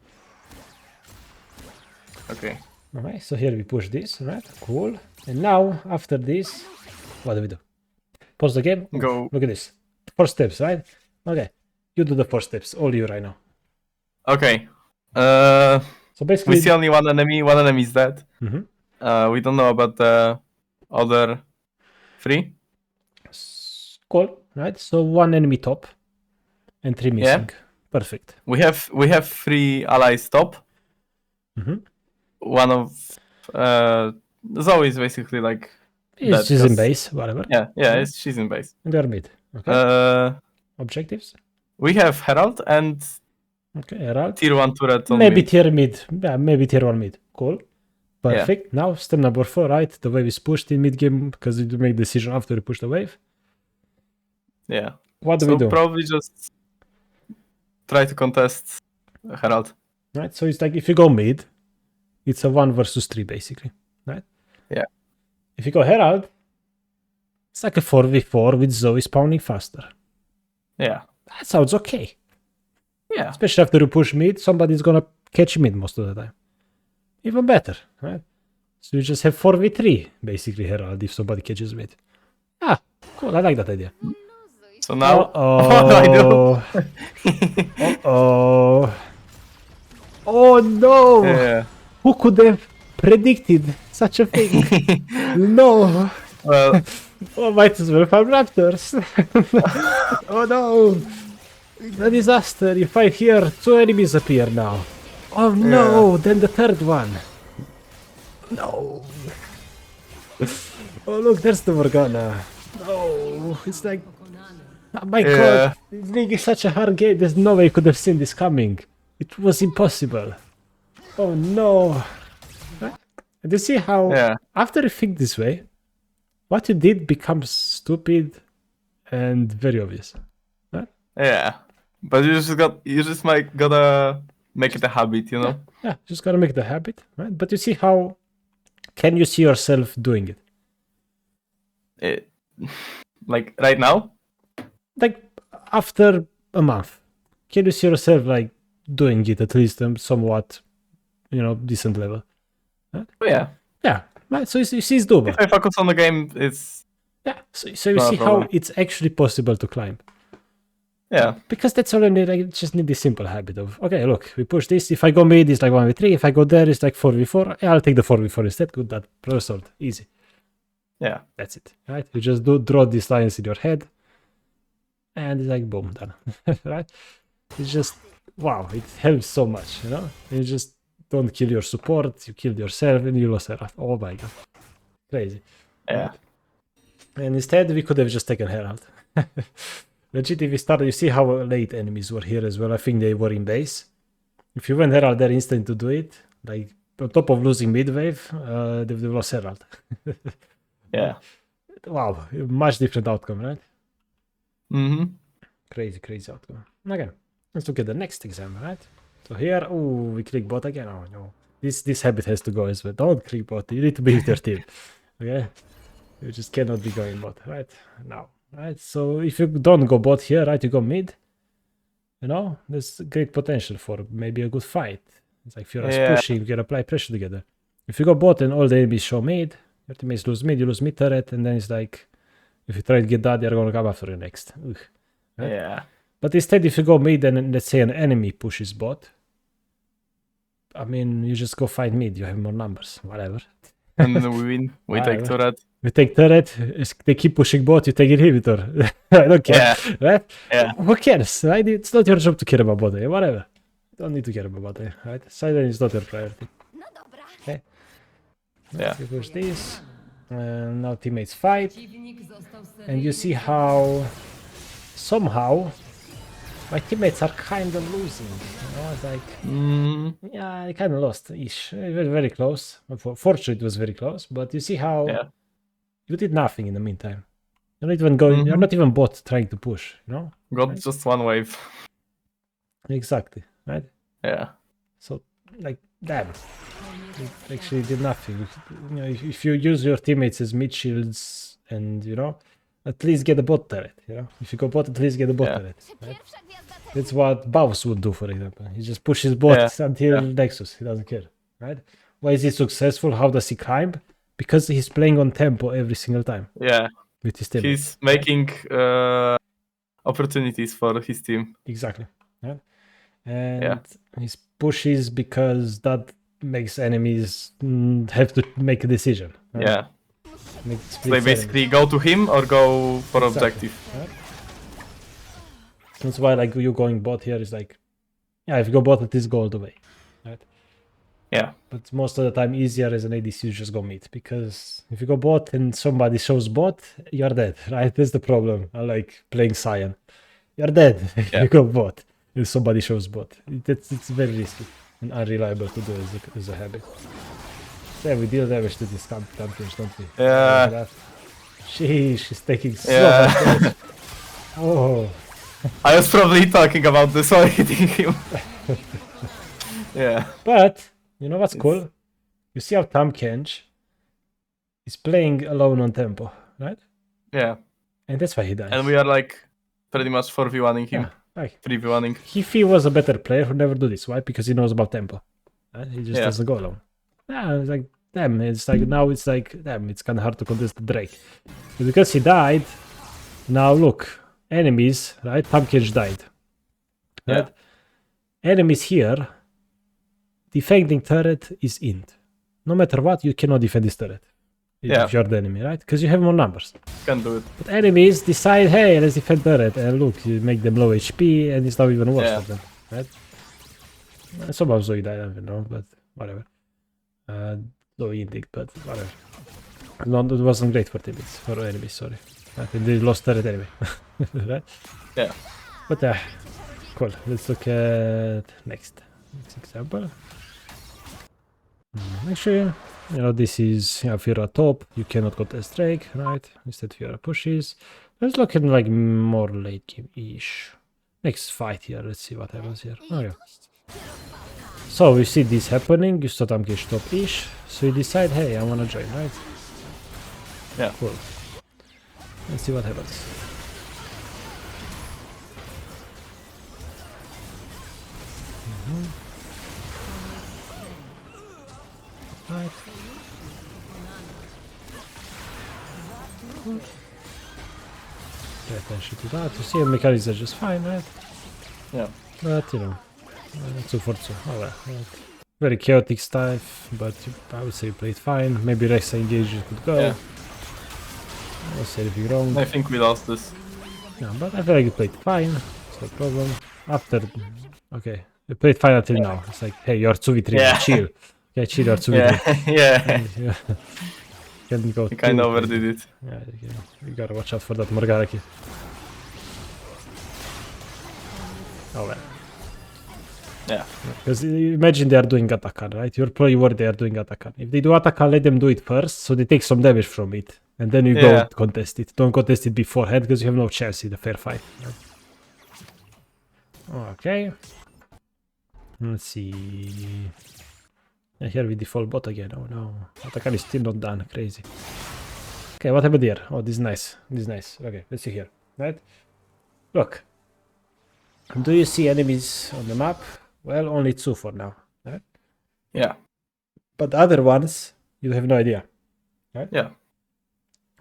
Okay. All right, so here we push this, right? Cool. And now, after this, what do we do? Pause the game. Go. Look at this. First steps, right? Okay. You do the first steps. All you right now. Okay. So basically, we see only one enemy. One enemy is dead. Mhm. We don't know about the other 3. Cool, right? So 1 enemy top and 3 missing. Perfect. We have 3 allies top. Mhm. One of Zoe is basically like She's in base, whatever. Yeah, she's in base. And they're mid. Okay. Objectives? We have Herald and Okay, Herald. tier 1 turret on Maybe mid. tier mid. Yeah, maybe tier 1 mid. Cool. Perfect. Now, step number 4, right? The wave is pushed in mid game because you make decision after you push the wave. Yeah. What do we do? Probably just try to contest Herald. Right? So it's like if you go mid, it's a 1 versus 3 basically. Right? Yeah. If you go Herald, it's like a 4v4 with Zoe spawning faster. Yeah. That sounds okay. Yeah. Especially after you push mid, somebody's gonna catch mid most of the time. Even better, right? So you just have 4v3 basically Herald if somebody catches mid. Ah, cool. I like that idea. So now what do I do? Uh-oh. Oh no! Yeah. Who could have predicted such a thing? No! Well, Oh, might as well farm raptors. Oh no! The disaster. You fight here, 2 enemies appear now. Oh no! Then the 3rd one. No! Oh look, there's the Morgana. No! It's like... Oh my god! This league is such a hard game. There's no way you could have seen this coming. It was impossible. Oh no! And you see how after you think this way, what you did becomes stupid and very obvious. Right? Yeah, but you just gotta make it a habit, you know. Yeah, just gotta make the habit, right? But you see how can you see yourself doing it? Like right now? Like after a month, can you see yourself like doing it at least somewhat, decent level? Right? Oh, yeah. Yeah, right. So you see it's doable. If I focus on the game, it's so you see how it's actually possible to climb. Yeah. Because that's all I need. I just need this simple habit of, okay, look, we push this. If I go mid, it's like 1v3. If I go there, it's like 4v4. Yeah, I'll take the 4v4 instead. Good, that result. Easy. Yeah. That's it. Right? You just draw these lines in your head. And it's like, boom, done. Right? It's just, wow, it helps so much, You just don't kill your support. You killed yourself and you lost Herald. Oh my god. Crazy. Yeah. Right? And instead, we could have just taken Herald. Legit, if we started, you see how late enemies were here as well. I think they were in base. If you went Herald there instant to do it, like on top of losing mid wave, they've lost Herald. Yeah. Wow, much different outcome, right? Mm-hmm. Crazy outcome. Okay, let's look at the next example, right? So here, we click bot again. Oh no, this habit has to go as well. Don't click bot. You need to be with your team. Okay, you just cannot be going bot, right? Now. Right, so if you don't go bot here, right, you go mid, there's great potential for maybe a good fight. It's like if you're pushing, you can apply pressure together. If you go bot and all the enemies show mid, your teammates lose mid, you lose mid turret, and then it's like, if you try to get that, they're gonna come after you next. Ugh. Right? Yeah. But instead, if you go mid and let's say an enemy pushes bot, I mean, you just go fight mid, you have more numbers, whatever. And we win. We take turret. We take turret, they keep pushing bot, you take inhibitor. I don't care, right? Yeah. Who cares, right? It's not your job to care about bot, whatever. You don't need to care about bot, right? Silence is not your priority. Okay. Yeah. You push this, and now teammates fight, and you see how somehow my teammates are kind of losing. It's like, yeah, I kind of lost-ish. Very, very close. Fortunately, it was very close, but you see how you did nothing in the meantime. You're not even going. You're not even bot trying to push. Got right? just one wave. Exactly. Right. Yeah. So like, damn. It actually did nothing. If you use your teammates as mid shields and at least get a bot turret, you know? If you go bot, at least get a bot turret. Right? That's what Baus would do, for example. He just pushes bot until Nexus. He doesn't care, right? Why is he successful? How does he climb? Because he's playing on tempo every single time. Yeah. With his team. He's making opportunities for his team. Exactly. Yeah. And he pushes because that makes enemies have to make a decision. Right? Yeah. So they basically go to him or go for objective. Right? That's why like you going bot here is like, yeah, if you go bot, at least go all the way. Right? Yeah. But most of the time easier as an ADC you just go mid, because if you go bot and somebody shows bot, you're dead, right? That's the problem. I like playing Cyan. You're dead if you go bot if somebody shows bot. It's very risky and unreliable to do as a habit. Yeah, we deal damage to this champions, don't we? Yeah. She's taking so much damage. Oh. I was probably talking about this while hitting him. Yeah. But you know what's cool? You see how Tam Kench is playing alone on tempo, right? Yeah. And that's why he dies. And we are like pretty much 4v1ing him. Yeah, like 3v1ing. If he was a better player, who never do this. Why? Because he knows about tempo. Right? He just doesn't go alone. Yeah, it's like, damn, it's like, now it's like, damn, it's kind of hard to contest the Drake. But because he died, now look, enemies, right? Tam Kench died. Right? Enemies here, defending turret is int. No matter what, you cannot defend this turret. If you're the enemy, right? Because you have more numbers. Can do it. But enemies decide, hey, let's defend turret. And look, you make them low HP and it's not even worse for them, right? Somehow Zoe died, I don't know, but whatever. Zoe indeed, but whatever. No, it wasn't great for teammates, for enemies, sorry. Right? And they lost turret anyway. Right? Yeah. But cool. Let's look at next example. Actually, you know, this is Fiora top. You cannot contest Drake, right? Instead, Fiora pushes. Let's look at like more late game-ish. Next fight here. Let's see what happens here. Oh yeah. So you see this happening. You saw Tam Kench top-ish. So you decide, hey, I wanna join, right? Yeah. Cool. Let's see what happens. Right. Pay attention to that. You see, the mechanics are just fine, right? Yeah. But you know, 2 for 2. Alright. Right. Very chaotic stuff, but I would say you played fine. Maybe Rexa engagement could go. Yeah. I don't say anything wrong. I think we lost this. No, but I feel like you played fine. It's no problem. After, okay, you played fine until now. It's like, hey, you're 2v3, chill. Yeah, chill, you're 2v3. Yeah. Can go. You kind of overdid it. Yeah, you gotta watch out for that Morgaraki. Oh well. Yeah. Because imagine they are doing Atakan, right? You're probably worried they are doing Atakan. If they do Atakan, let them do it first, so they take some damage from it. And then you go contest it. Don't contest it beforehand, because you have no chance in a fair fight. Right? Okay. Let's see. Yeah, here we default bot again. Oh no. Atakan is still not done. Crazy. Okay, what happened here? Oh, this is nice. This is nice. Okay, let's see here. Right? Look. Do you see enemies on the map? Well, only 2 for now. Right? Yeah. But the other ones, you have no idea. Right? Yeah.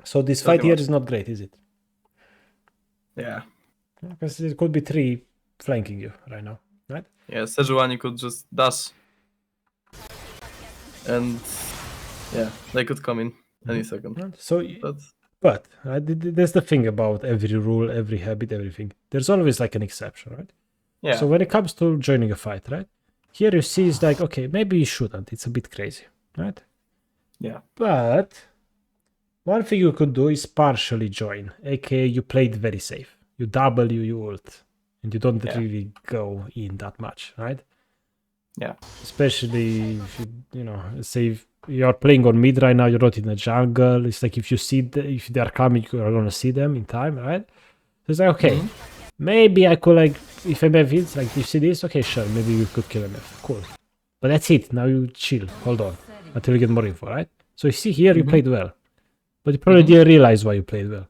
So this fight here is not great, is it? Yeah. Because there could be 3 flanking you right now. Right? Yeah, Sejuani could just dash. And yeah, they could come in any second. Right? So, but that's the thing about every rule, every habit, everything. There's always like an exception, right? Yeah. So when it comes to joining a fight, right? Here you see it's like, okay, maybe you shouldn't. It's a bit crazy, right? Yeah. But one thing you could do is partially join, aka you played very safe. You W, you ult, and you don't really go in that much, right? Yeah. Especially if you know, say if you're playing on mid right now, you're not in the jungle. It's like if you see if they are coming, you are gonna see them in time, right? So it's like, okay, maybe I could like, if MF hits, like you see this, okay, sure, maybe you could kill MF, cool. But that's it. Now you chill, hold on, until you get more info, right? So you see here, you played well, but you probably didn't realize why you played well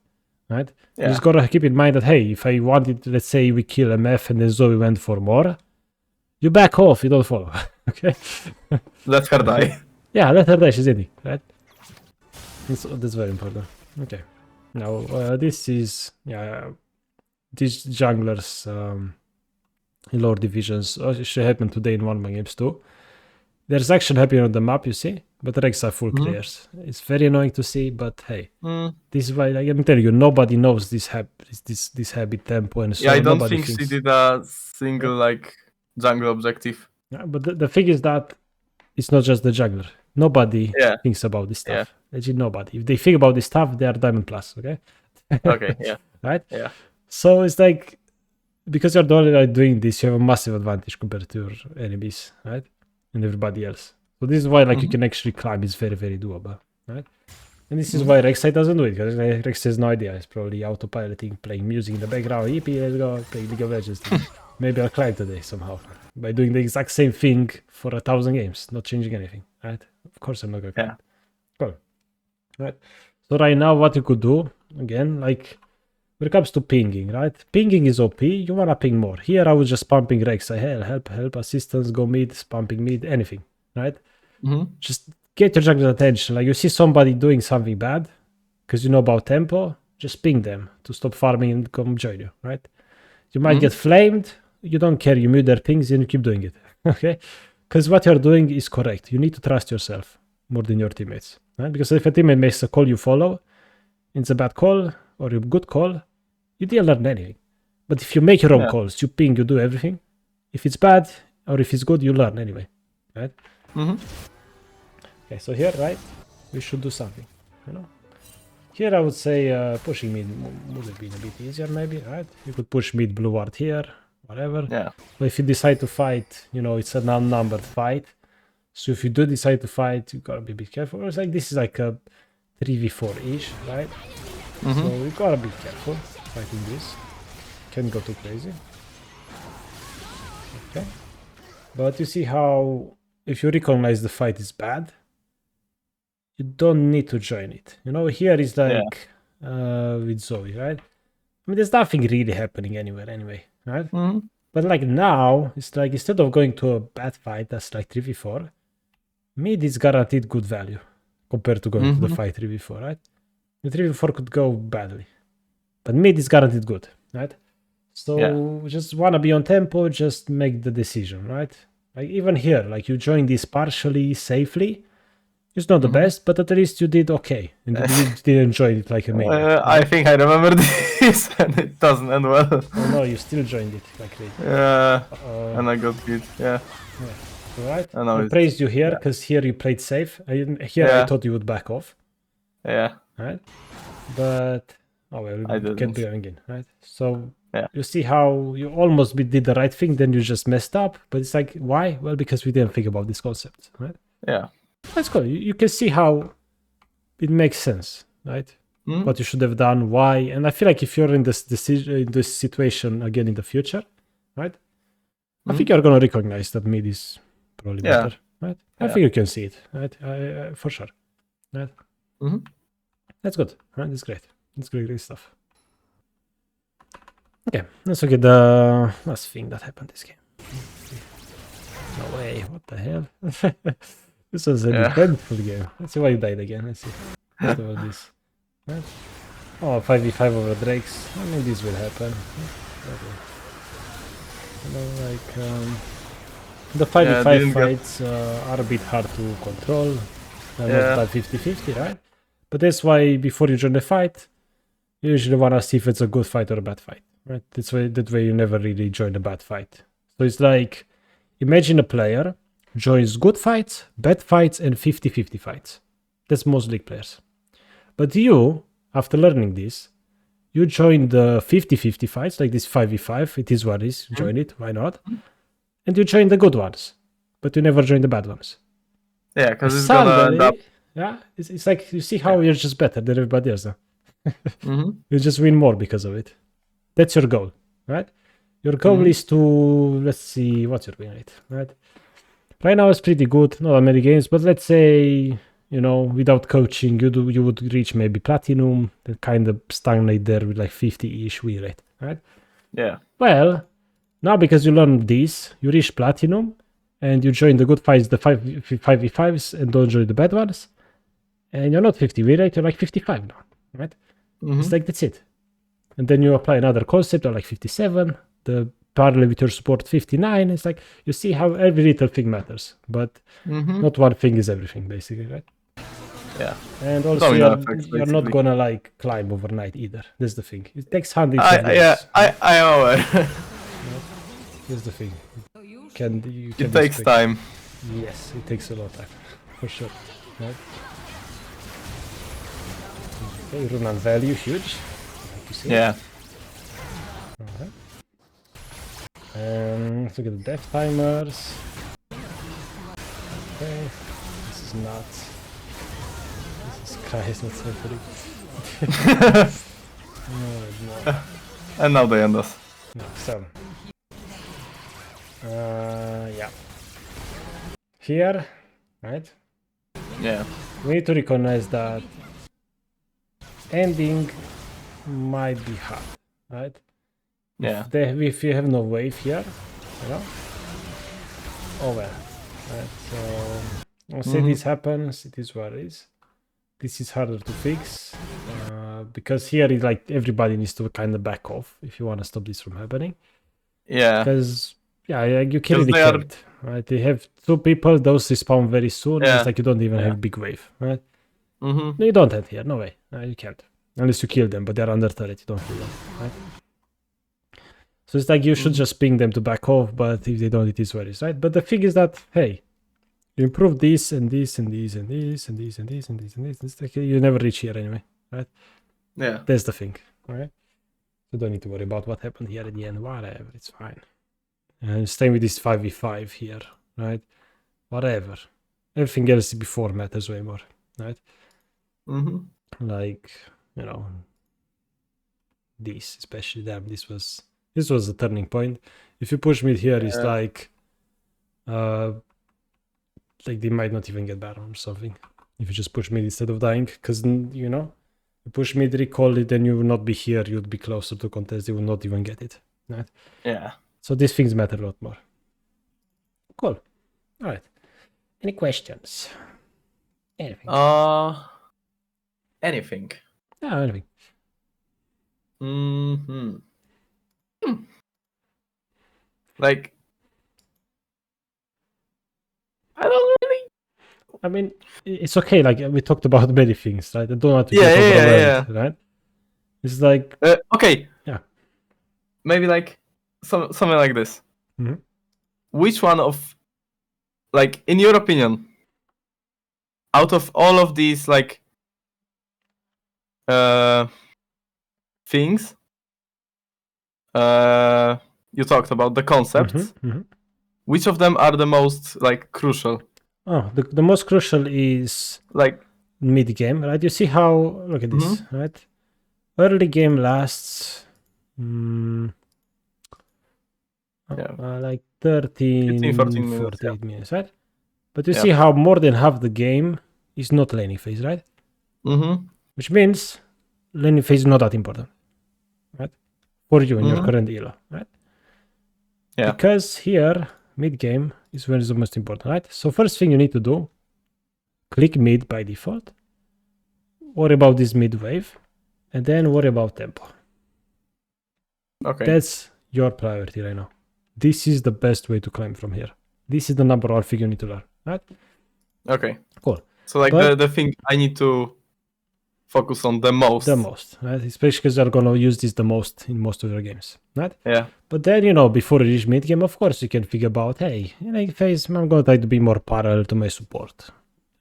right? Yeah. You just gotta keep in mind that, hey, if I wanted, let's say we kill MF and then Zoe went for more, you back off, you don't follow, okay? Let her die. Yeah, let her die, she's ending, right? That's very important. Okay. Now, this is, these junglers in lower divisions should happen today in one of my games too. There's action happening on the map, you see, but Regs are full clears. It's very annoying to see, but hey, this is why, like, I'm telling you, nobody knows this habit tempo and so on. Yeah, I don't Nobody think she thinks. did a single like jungle objective. Yeah, but the thing is that it's not just the juggler. Nobody Yeah. thinks about this stuff. Yeah. Legit nobody. If they think about this stuff, they are Diamond Plus, okay? Okay, yeah. Right? Yeah. So it's like, because you're the only one doing this, you have a massive advantage compared to your enemies, right? And everybody else. So this is why, like, you can actually climb. It's very, very doable, right? And this is why Rek'Sai doesn't do it, because Rex has no idea. He's probably autopiloting, playing music in the background. Yippee, let's go, play League of Legends. Maybe I'll climb today somehow by doing the exact same thing for 1,000 games, not changing anything, right? Of course I'm not gonna climb. Yeah. Cool. Right. So right now, what you could do, again, like, when it comes to pinging, right? Pinging is OP. You wanna ping more. Here I was just pumping Rek'Sai. Help, assistance, go mid, pumping mid, anything, right? Just get your jungler's attention. Like, you see somebody doing something bad, because you know about tempo, just ping them to stop farming and come join you, right? You might get flamed. You don't care. You mute their pings and you keep doing it, okay? Because what you're doing is correct. You need to trust yourself more than your teammates, right? Because if a teammate makes a call you follow, it's a bad call or a good call, you didn't learn anything. But if you make your own calls, you ping, you do everything. If it's bad or if it's good, you learn anyway, right? Okay, so here, right, we should do something, you know? Here I would say pushing mid would have been a bit easier maybe, right? You could push mid blue ward here, whatever. Yeah. But if you decide to fight, you know, it's an unnumbered fight. So if you do decide to fight, you gotta be a bit careful. It's like, this is like a 3v4-ish, right? So you gotta be careful fighting this. Can't go too crazy. Okay. But you see how, if you recognize the fight is bad, you don't need to join it. You know, here is like with Zoe, right? I mean, there's nothing really happening anywhere anyway, right? But like now, it's like, instead of going to a bad fight that's like 3v4, mid is guaranteed good value compared to going to the fight 3v4, right? The 3v4 could go badly, but mid is guaranteed good, right? So just wanna be on tempo, just make the decision, right? Like, even here, like, you join this partially safely. It's not the best, but at least you did okay, and you didn't join it like a maniac. I think I remember this, and it doesn't end well. Oh no, you still joined it like crazy. And I got beat. Yeah. Alright. I know I praised you here because here you played safe. I thought you would back off. Yeah. Right? But oh well, I we kept going in, right? So Yeah. you see how you almost did the right thing, then you just messed up. But it's like, why? Well, because we didn't think about this concept, right? Yeah. That's cool. You can see how it makes sense, right? What you should have done, why, and I feel like if you're in this decision, in this situation again in the future, right? I think you're gonna recognize that mid is probably better, right? I think you can see it, right? For sure, right? That's good, right? That's great. That's great stuff. Okay, let's look at the last thing that happened this game. No way! What the hell? This was an eventful game. Let's see why you died again. Let's see. Let's do this. Right. Oh, 5v5 over Drakes. I mean, this will happen. You know, like, the 5v5 fights are a bit hard to control. They're not that 50-50, right? But that's why before you join the fight, you usually want to see if it's a good fight or a bad fight, right? That way you never really join a bad fight. So it's like, imagine a player joins good fights, bad fights, and 50-50 fights. That's most league players. But you, after learning this, you join the 50-50 fights, like this 5v5, it is what it is, join it, why not? And you join the good ones, but you never join the bad ones. Yeah, because it's gonna end up... Yeah, it's like, you see how you're just better than everybody else. You just win more because of it. That's your goal, right? Your goal is to, let's see, what's your win rate, right? Right now it's pretty good, not that many games, but let's say you know, without coaching, you would reach maybe platinum, then kind of stagnate there with like 50-ish win rate, right? Yeah. Well, now because you learn this, you reach platinum, and you join the good fights, the 5v5s, and don't join the bad ones, and you're not 50 win rate, you're like 55 now, right? It's like, that's it. And then you apply another concept, you're like 57, the parallel with your support 59. It's like, you see how every little thing matters, but not one thing is everything, basically, right? Yeah. And also, you're not gonna like climb overnight either. That's the thing. It takes hundreds of days. Yeah, I am aware. That's the thing. It takes time. Yes, it takes a lot of time, for sure. Right? Okay, rune and value, huge. Like you see. Yeah. Alright. Let's look at the death timers. Okay, this is nuts. Jesus Christ, not so pretty. No. And now they end us. No, so. Yeah. Here, right? Yeah. We need to recognize that ending might be hard, right? Yeah. If you have no wave here, you know? Oh well. Right, so I'll say this happens, it is what it is. This is harder to fix. Because here is like everybody needs to kind of back off if you want to stop this from happening. Yeah. Because you can really can't, right? They have two people, those respawn very soon. Yeah. It's like you don't even have big wave, right? No, you don't have here, no way. You can't. Unless you kill them, but they're under turret, you don't kill them, right? So it's like you should just ping them to back off, but if they don't, it is what it is, right? But the thing is that, hey, you improve this and this and this and this and this and this and this and this. It's like you never reach here anyway, right? Yeah. That's the thing, right? You don't need to worry about what happened here at the end. Whatever, it's fine. And staying with this 5v5 here, right? Whatever. Everything else before matters way more, right? Like, you know, this, especially them. This was a turning point. If you push mid here, it's like they might not even get Baron or something. If you just push mid instead of dying, because, you know, you push mid, recall it, then you will not be here, you would be closer to contest, you will not even get it, right? Yeah. So these things matter a lot more. Cool. All right. Any questions? Anything? Anything. Yeah, anything. Like, I don't really. I mean, it's okay. Like, we talked about many things, right? I don't want to get overwhelmed, right? It's like okay. Yeah. Maybe like something like this. Which one of, like, in your opinion, out of all of these like things you talked about, the concepts, which of them are the most like crucial? Oh, the most crucial is like mid game, right? You see how, look at this, right? Early game lasts like 13, 14 minutes, minutes, right? But you see how more than half the game is not laning phase, right? Which means laning phase is not that important, right? For you in your current elo, right? Yeah. Because here, mid game is where it's the most important, right? So first thing you need to do, click mid by default, worry about this mid wave, and then worry about tempo. Okay. That's your priority right now. This is the best way to climb from here. This is the number one thing you need to learn, right? Okay. Cool. So like the thing I need to focus on the most. The most, right? Especially because you're going to use this the most in most of your games, right? Yeah. But then, you know, before you reach mid game, of course, you can figure about, hey, in late phase, I'm going to try to be more parallel to my support.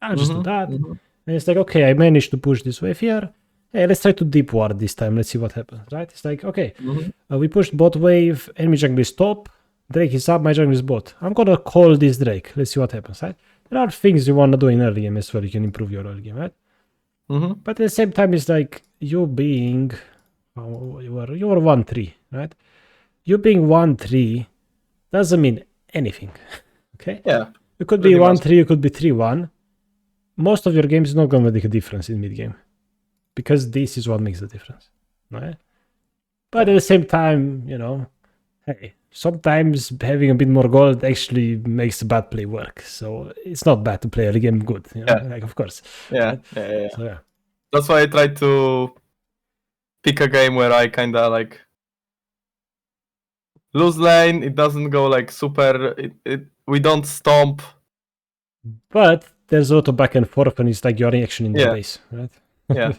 I'll just do that. And it's like, okay, I managed to push this wave here. Hey, let's try to deep ward this time. Let's see what happens, right? It's like, okay, we pushed bot wave, enemy jungle is top, Drake is up, my jungle is bot. I'm going to call this Drake. Let's see what happens, right? There are things you want to do in early game as well. You can improve your early game, right? But at the same time, it's like you being, you were 1-3, right? You being 1-3 doesn't mean anything, okay? Yeah. You could be 1-3, you could be 3-1. most of your games is not gonna make a difference in mid game, because this is what makes the difference, right? But at the same time, hey, sometimes having a bit more gold actually makes the bad play work. So it's not bad to play a game good, like of course. Yeah, Right? yeah. So yeah. That's why I tried to pick a game where I kinda like lose lane. It doesn't go like super. We don't stomp. But there's a lot of back and forth, and it's like you're actually in their Yeah. base, right? Yeah.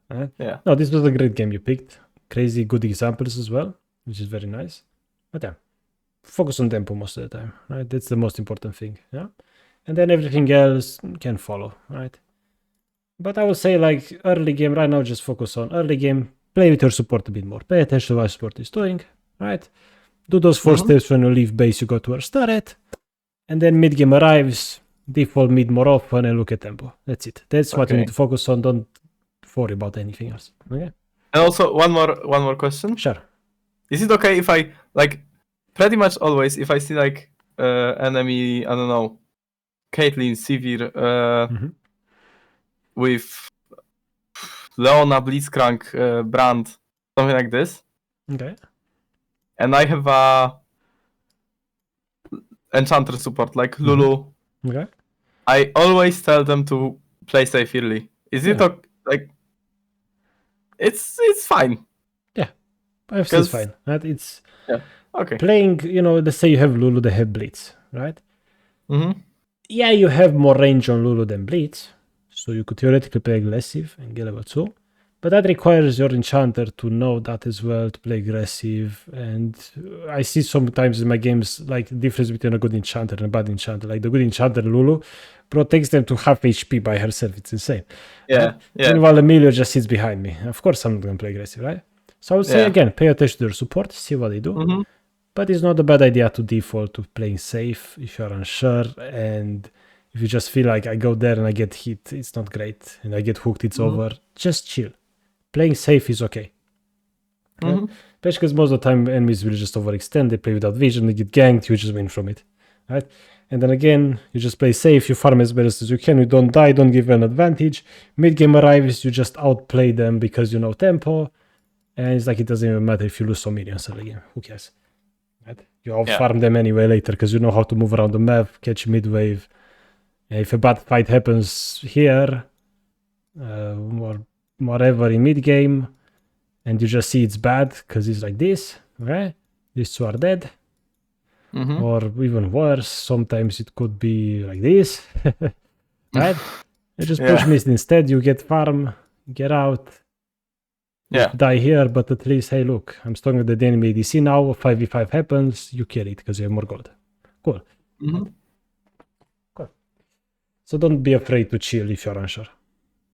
Right? Yeah. No, this was a great game you picked. Crazy good examples as well, which is very nice. But yeah, focus on tempo most of the time, right? That's the most important thing, yeah? And then everything else can follow, right? But I would say like early game right now, just focus on early game, play with your support a bit more, pay attention to what support is doing, right? Do those 4 steps when you leave base, you go to where start at, and then mid game arrives, default mid more often and look at tempo. That's it. That's what you need to focus on. Don't worry about anything else. Okay. And also one more question. Sure. Is it okay if I like pretty much always if I see like enemy, I don't know, Caitlyn, Sivir, with Leona, Blitzcrank, Brand, something like this. Okay. And I have a enchanter support like Lulu. Okay. I always tell them to play safe early. Is it like it's fine? Yeah, it's fine. Right? It's okay. Playing. Let's say you have Lulu, they have Blitz, right? Mm-hmm. Yeah, you have more range on Lulu than Blitz, so you could theoretically play aggressive and get level 2. But that requires your enchanter to know that as well, to play aggressive. And I see sometimes in my games like the difference between a good enchanter and a bad enchanter. Like the good enchanter, Lulu, protects them to half HP by herself. It's insane. Yeah, right? Meanwhile, Emilio just sits behind me. Of course, I'm not going to play aggressive, right? So I would say, again, pay attention to their support, see what they do. Mm-hmm. But it's not a bad idea to default to playing safe if you're unsure. And if you just feel like I go there and I get hit, it's not great. And I get hooked, it's over. Just chill. Playing safe is okay. Especially because most of the time enemies will just overextend, they play without vision, they get ganked, you just win from it. Right? And then again, you just play safe, you farm as best as you can, you don't die, don't give an advantage. Mid-game arrives, you just outplay them because you know tempo. And it's like it doesn't even matter if you lose some minions early game. Who cares? Right? You out-farm them anyway later because you know how to move around the map, catch mid-wave. And if a bad fight happens here, or whatever in mid-game, and you just see it's bad because it's like this, okay? These two are dead. Or even worse, sometimes it could be like this, right? You just push mist instead, you get farm, get out, die here, but at least, hey, look, I'm stronger than the enemy ADC now, 5v5 happens, you kill it because you have more gold. Cool. Cool. So don't be afraid to chill if you're unsure.